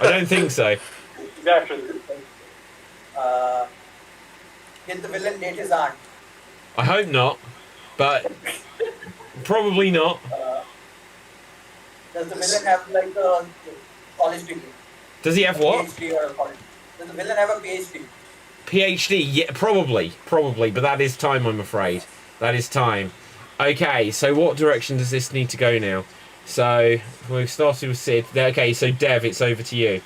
S2: I don't think so.
S3: Exactly.
S5: Did the villain date his aunt?
S2: I hope not, but probably not.
S5: Does the villain have like a college degree?
S2: Does he have what?
S5: PhD or a college? Does the villain have a PhD?
S2: PhD? Yeah, probably, but that is time, I'm afraid. That is time. Okay, so what direction does this need to go now? So, we've started with Sid. Okay, so Dev, it's over to you.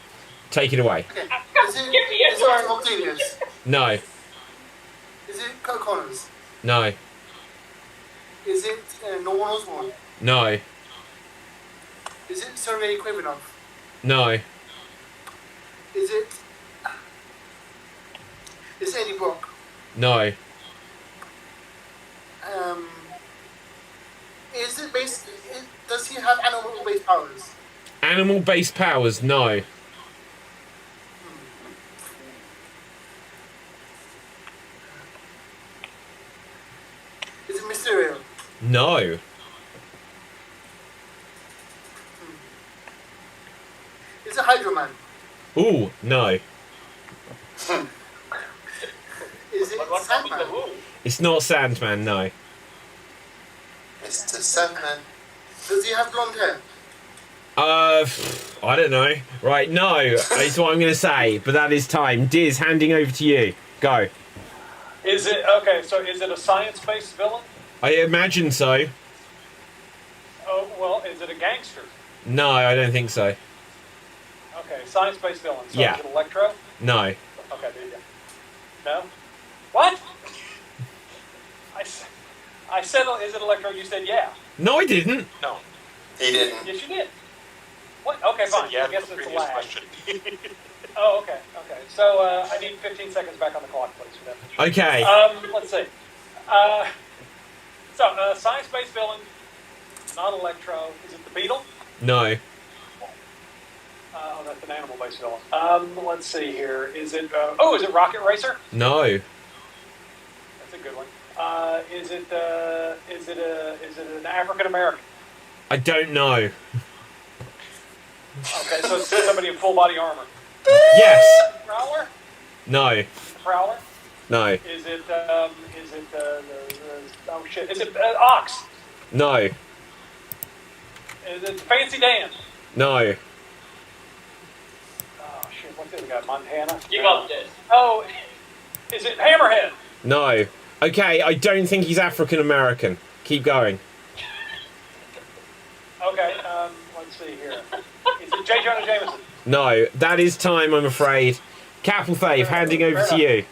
S2: Take it away.
S8: Okay. Is it Octavius?
S2: No.
S8: Is it Kirk Collins?
S2: No.
S8: Is it Norman Osborn?
S2: No.
S8: Is it Sergei Kravinoff?
S2: No.
S8: Is it Eddie Brock?
S2: No.
S8: Is it based? Does he have animal-based powers?
S2: Animal-based powers? No.
S8: Is it Mysterio?
S2: No.
S8: Is it Hydro Man?
S2: Ooh, no.
S8: Is it
S6: What's happening to
S8: Sandman?
S6: who?
S2: It's not Sandman, no.
S1: Mr. Sandman.
S8: Does he have blonde hair?
S2: I don't know. Right, no, is what I'm going to say, but that is time. Diz, handing over to you. Go.
S3: Is it okay? So is it a science-based villain?
S2: I imagine so.
S3: Oh well, is it a gangster?
S2: No, I don't think so.
S3: Okay, science-based villain. So
S2: Yeah.
S3: is it Electro?
S2: No.
S3: Okay, there you go. No. What? I said, is it Electro? You said yeah.
S2: No, I didn't.
S7: No.
S1: He didn't.
S3: Yes, you did. What? Okay, fine.
S7: Yeah,
S3: I guess
S7: the
S3: it's a
S7: previous
S3: lag.
S7: question.
S3: Oh, okay. So I need 15 seconds back on the clock, please, for that.
S2: Okay.
S3: Let's see. Science-based villain, not Electro. Is it the Beetle?
S2: No.
S3: Oh, that's an animal-based villain. Let's see here. Is it? Is it Rocket Racer?
S2: No.
S3: That's a good one. Is it an African American?
S2: I don't know.
S3: Okay, so it's somebody in full body armor.
S2: Yes.
S3: Prowler?
S2: No.
S3: The Prowler?
S2: No.
S3: Is it oh shit, is it Ox?
S2: No.
S3: Is it Fancy Dan?
S2: No.
S3: Oh shit, what's the other guy? Montana?
S6: You got this.
S3: Oh, is it Hammerhead?
S2: No. Okay, I don't think he's African American. Keep going.
S3: Okay, let's see here. Is it J. Jonah Jameson?
S2: No. That is time, I'm afraid. Capelthave, handing over to you.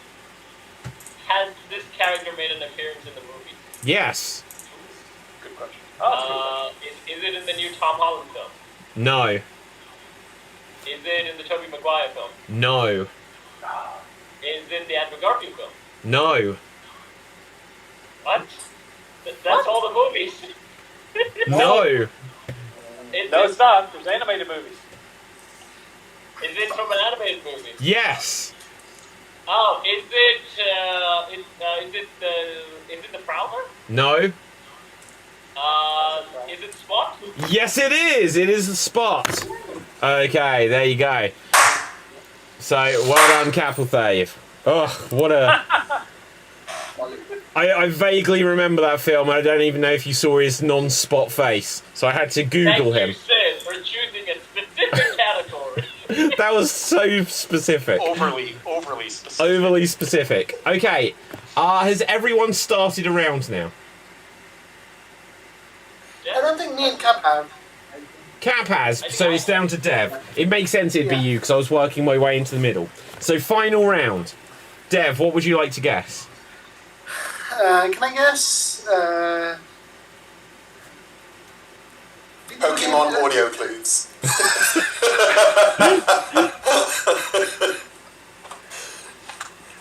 S6: Has this character made an appearance in the movie?
S2: Yes.
S3: Good question. Oh,
S6: Is it in the new Tom Holland film?
S2: No.
S6: Is it in the Tobey Maguire film?
S2: No.
S6: Is it in the Andrew Garfield film?
S2: No.
S6: What? That's all the movies.
S2: No.
S3: no, it's not. There's animated movies.
S6: Is it from an animated movie?
S2: Yes.
S6: Oh, is it the Prowler?
S2: No.
S6: Is it Spot?
S2: Yes, it is. It is the Spot. Okay, there you go. So, well done, Capelthave. Oh, what a... I vaguely remember that film. I don't even know if you saw his non-Spot face. So I had to Google him.
S6: Thank you, Sid, for choosing a specific category.
S2: That was so specific.
S7: Overly specific.
S2: Overly specific. Okay. Has everyone started a round now?
S8: I don't think me and Cap have.
S2: Cap has, so it's down to Dev. It makes sense it'd be you, because I was working my way into the middle. So final round. Dev, what would you like to guess?
S8: Can I guess?
S1: Pokemon audio clues.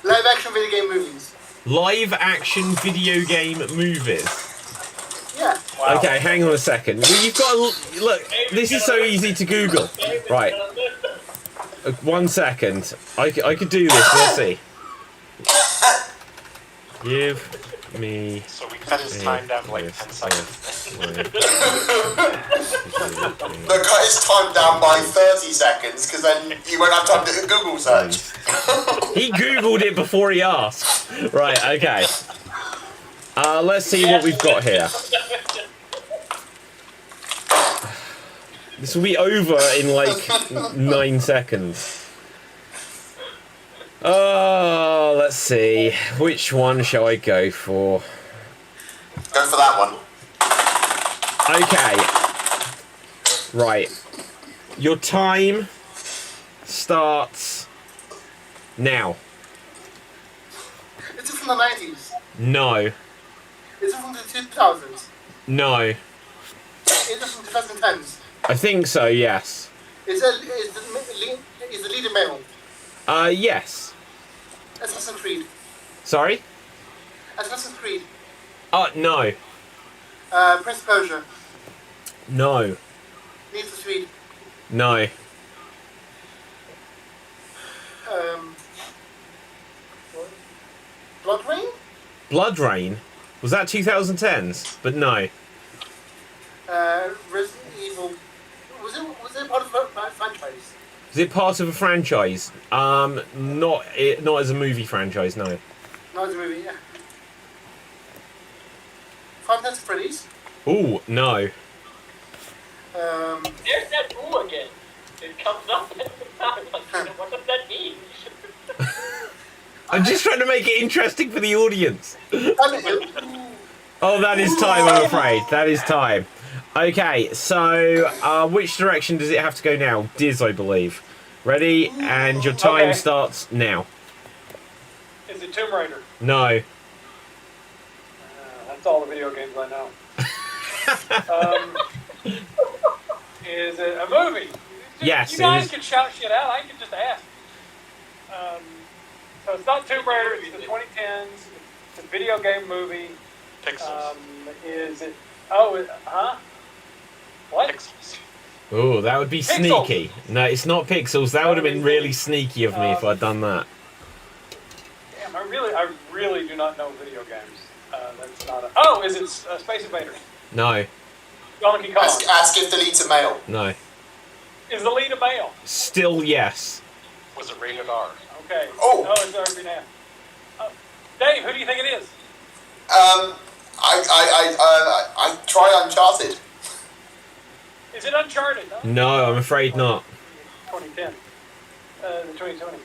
S8: Live action video game movies.
S2: Live action video game movies.
S8: Yeah.
S3: Wow.
S2: Okay, hang on a second. Well, you've got to look. This is so easy to Google. Right. 1 second. I could do this. Let's see. Give me.
S7: So we cut his time down to like 10 seconds.
S1: The cut his time down by 30 seconds because then you won't have time to do a Google search.
S2: He Googled it before he asked. Right, okay. Let's see what we've got here. This will be over in like 9 seconds. Oh, let's see. Which one shall I go for?
S1: Go for that one.
S2: Okay. Right. Your time starts now.
S8: Is it from the 90s?
S2: No.
S8: Is it from the 2000s?
S2: No.
S8: Is it from 2010s?
S2: I think so, yes.
S8: Is the leader male?
S2: Yes.
S8: Assassin's Creed.
S2: Sorry?
S8: Assassin's Creed.
S2: No.
S8: Prince of Persia.
S2: No.
S8: Need for Speed.
S2: No.
S8: Blood Rain?
S2: Blood Rain? Was that 2010s? But no.
S8: Resident Evil. Was it part of a franchise?
S2: Is it part of a franchise? Not as a movie franchise, no.
S8: No, it's a movie, yeah. Five Nights at Freddy's.
S2: Ooh, no.
S6: There's that ooh again. It comes up every time. What does that mean?
S2: I'm just trying to make it interesting for the audience. Oh, that is time, I'm afraid. That is time. Okay, so which direction does it have to go now? Diz, I believe. Ready? And your time starts now.
S3: Is it Tomb Raider?
S2: No.
S3: That's all the video games I know. Is it a movie?
S2: Yes,
S3: You guys
S2: it is.
S3: can shout shit out. I can just ask. So it's not Tomb Raider. It's the 2010s. It's a video game movie.
S7: Pixels.
S3: Is it? Oh, huh? What?
S7: Pixels.
S2: Oh, that would be
S3: Pixels.
S2: sneaky. No, it's not Pixels. That would have been really sneaky of me if I'd done that.
S3: Damn, I really do not know video games. That's not a. Oh, is it Space Invaders?
S2: No.
S3: Donkey Kong.
S1: Ask if the lead's a male.
S2: No.
S3: Is the lead a male?
S2: Still yes.
S7: Was it rated R?
S3: Okay.
S1: Oh.
S3: It's already been asked. Dave, who do you think it is?
S1: I try Uncharted.
S3: Is it Uncharted?
S2: No, I'm afraid not.
S3: 2010. The 2020.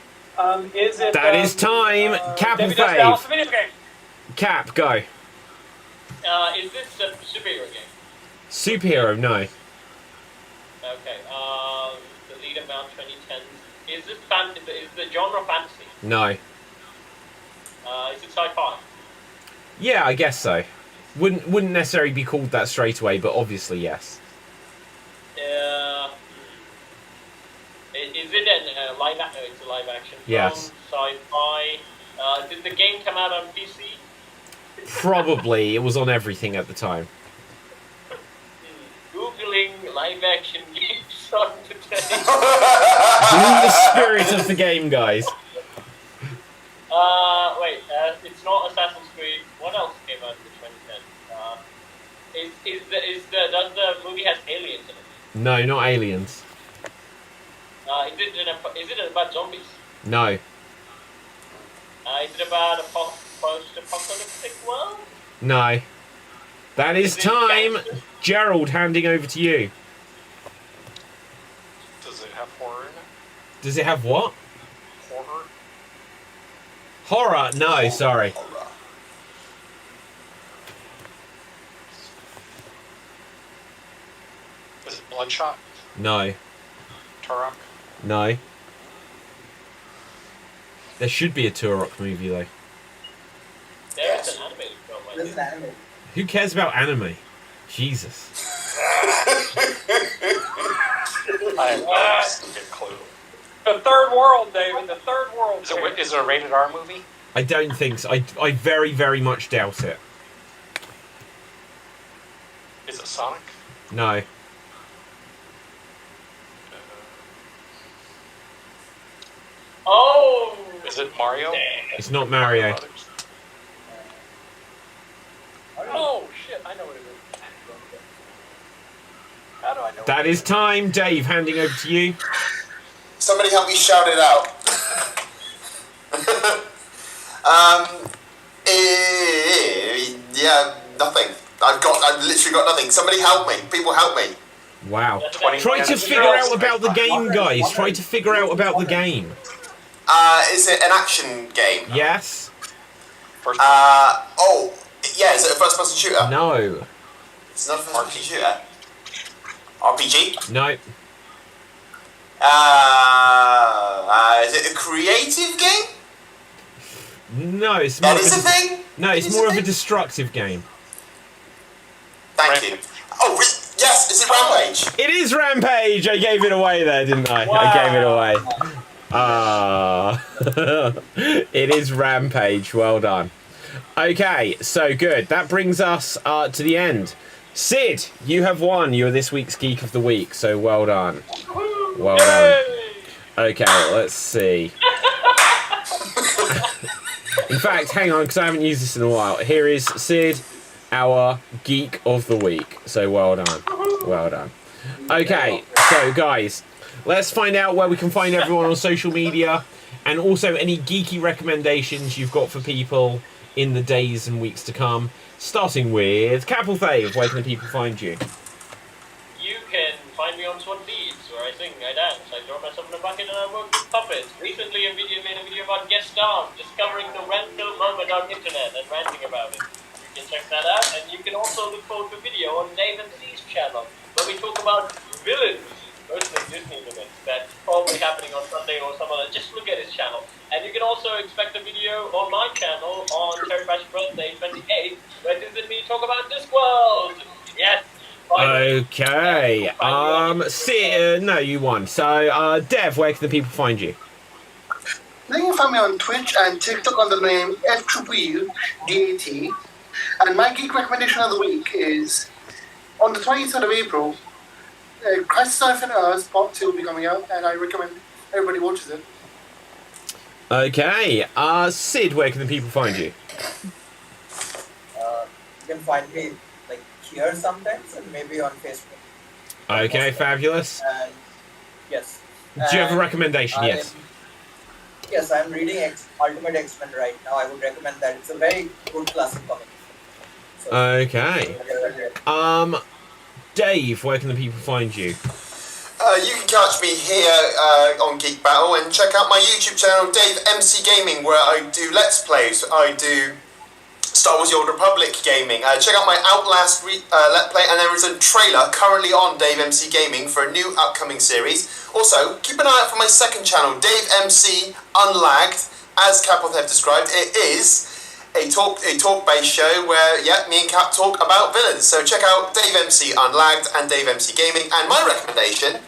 S3: Is it?
S2: That is time. Cap and
S3: David does Dallas,
S2: fave.
S3: the video game.
S2: Cap, go.
S6: Is this a superhero game?
S2: Superhero, no.
S6: Okay. The lead about 2010. Is this is the genre fantasy?
S2: No.
S6: Is it sci-fi?
S2: Yeah, I guess so. Wouldn't necessarily be called that straight away, but obviously yes.
S6: Is it a live? It's a live action film.
S2: Yes.
S6: Sci-fi. Did the game come out on PC?
S2: Probably. It was on everything at the time.
S6: Googling live action games on today.
S2: In the spirit of the game, guys.
S6: Wait. It's not Assassin's Creed. What else came out in 2010? Does the movie has aliens in it?
S2: No, not aliens.
S6: Is it about zombies?
S2: No.
S6: Is it about a post-apocalyptic world?
S2: No. That is
S6: it
S2: time.
S6: gangster?
S2: Gerald, handing over to you.
S7: Does it have horror in it?
S2: Does it have what?
S7: Horror?
S2: Horror? No, sorry.
S7: Is it Bloodshot?
S2: No.
S7: Turok?
S2: No. There should be a Turok movie, though.
S6: There's an animated film. I
S5: This is
S6: think.
S5: anime.
S2: Who cares about anime? Jesus.
S7: I have no fucking clue.
S3: The third world, David. The third world.
S7: Is it a rated R movie?
S2: I don't think so. I very, very much doubt it.
S7: Is it Sonic?
S2: No.
S6: Oh.
S7: Is it Mario?
S2: It's not Mario.
S7: Brothers?
S3: Oh shit! I know what it is. How do I know?
S2: That is time. Dave, handing over to you.
S1: Somebody help me shout it out. Yeah, nothing. I've literally got nothing. Somebody help me. People help me.
S2: Wow.
S7: 20
S2: Try to figure out about the game, guys. Try to figure out about the game.
S1: Is it an action game?
S2: Yes?
S7: First
S1: Oh, yeah, is it a first-person shooter?
S2: No.
S1: It's not a first-person shooter. RPG?
S2: No.
S1: Is it a creative game?
S2: No, it's more
S1: That
S2: of
S1: is
S2: a
S1: a thing?
S2: No, it's
S1: It is
S2: more
S1: a
S2: of a
S1: thing?
S2: destructive game.
S1: Thank you. Oh, yes, is it Rampage?
S2: It is Rampage! I gave it away there, didn't I?
S3: Wow.
S2: I gave it away. It is Rampage. Well done. Okay, so good. That brings us to the end. Sid, you have won. You're this week's Geek of the Week, so well done. Well done. Okay, let's see. In fact, hang on, because I haven't used this in a while. Here is Sid, our Geek of the Week. So well done. Well done. Okay, so guys, let's find out where we can find everyone on social media, and also any geeky recommendations you've got for people in the days and weeks to come. Starting with Capital Fave, where can people find you?
S6: You can find me on Swan Beats, where I sing, I dance, I throw myself in a bucket, and I work with puppets. Recently, a video made a video about guest stars, discovering the random moment on internet and ranting about it. You can check that out, and you can also look forward to a video on Dave and C's channel, where we talk about villains, mostly Disney villains, that's probably happening on Sunday or some other. Just look at his channel. And you can also expect a video on my channel on Terry Pratchett's birthday, 28th, where Diz and me talk about Discworld. Yes.
S2: Okay. Sid, no, you won. So, Dev, where can the people find you?
S8: Then you can find me on Twitch and TikTok on the name FWDAT. And my geek recommendation of the week is on the 23rd of April, Crisis on Infinite Earths Part 2 will be coming out, and I recommend everybody watches it.
S2: Okay. Sid, where can the people find you?
S5: You can find me like here sometimes and maybe on Facebook.
S2: Okay, fabulous.
S5: And yes.
S2: Do you have a
S5: And
S2: recommendation?
S5: I
S2: Yes.
S5: Yes, I'm reading Ultimate X-Men right now. I would recommend that. It's a very good classic comic. So,
S2: Okay. Dave, where can the people find you?
S1: You can catch me here on Geek Battle, and check out my YouTube channel, Dave MC Gaming, where I do Let's Plays. I do Star Wars The Old Republic gaming. Check out my Outlast Let's Play, and there is a trailer currently on Dave MC Gaming for a new upcoming series. Also, keep an eye out for my second channel, Dave MC Unlagged. As Cap have described, it is a talk-based show where, me and Cap talk about villains. So check out Dave MC Unlagged and Dave MC Gaming. And my recommendation,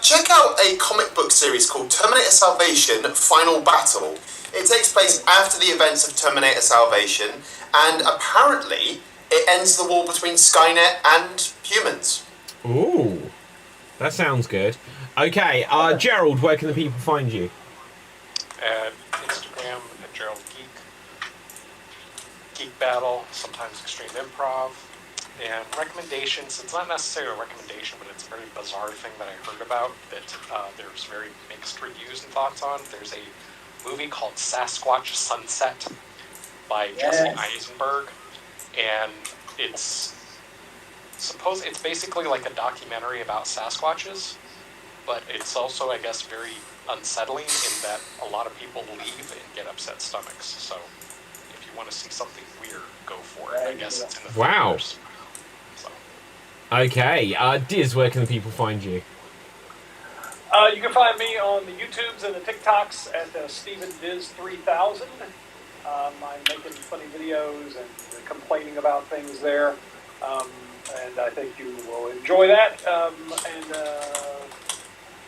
S1: check out a comic book series called Terminator Salvation Final Battle. It takes place after the events of Terminator Salvation, and apparently it ends the war between Skynet and humans.
S2: Ooh, that sounds good. Okay, Gerald, where can the people find you?
S7: At Instagram at Gerald Geek Battle, sometimes Xstreamed Improv. And recommendations, it's not necessarily a recommendation, but it's a very bizarre thing that I heard about that there's very mixed reviews and thoughts on. There's a movie called Sasquatch Sunset by Jesse Eisenberg, and it's basically like a documentary about Sasquatches, but it's also, I guess, very unsettling in that a lot of people leave and get upset stomachs. So if you want to see something weird, go for it. I guess it's in the theaters. So.
S2: Okay, Diz, where can the people find you?
S3: You can find me on the YouTubes and the TikToks at Steven Diz 3000. I'm making funny videos and complaining about things there, and I think you will enjoy that.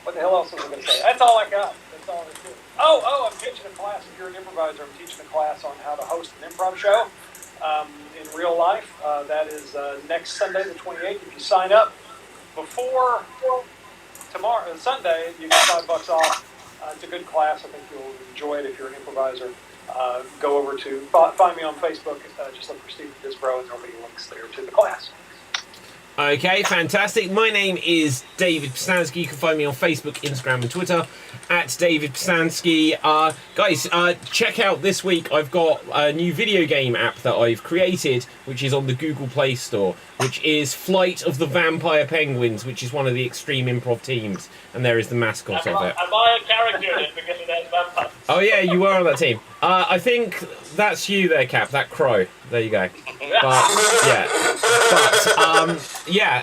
S3: What the hell else was I going to say? That's all I got. That's all I do. Oh, I'm teaching a class. If you're an improviser, I'm teaching a class on how to host an improv show in real life. That is next Sunday, the 28th. If you sign up before tomorrow, Sunday, you get $5 off. It's a good class. I think you'll enjoy it if you're an improviser. Go over to find me on Facebook. Just look for Steven Disbro, and there'll be links there to the class.
S2: Okay, fantastic. My name is David Pstansky. You can find me on Facebook, Instagram, and Twitter at David Pstansky. Guys, check out this week. I've got a new video game app that I've created, which is on the Google Play Store, which is Flight of the Vampire Penguins, which is one of the Extreme Improv teams, and there is the mascot of it.
S6: Am I a character in it because of that vampire?
S2: Oh yeah, you were on that team. I think that's you there, Cap. That crow. There you go.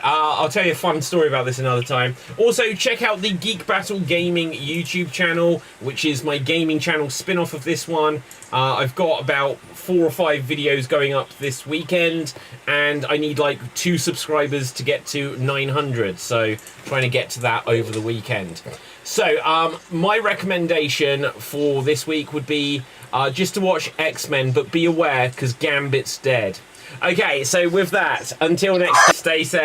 S2: I'll tell you a fun story about this another time. Also, check out the Geek Battle Gaming YouTube channel, which is my gaming channel spin-off of this one. I've got about 4 or 5 videos going up this weekend, and I need like 2 subscribers to get to 900, so trying to get to that over the weekend. So, my recommendation for this week would be just to watch X-Men, but be aware, because Gambit's dead. Okay, so with that, until next, stay safe.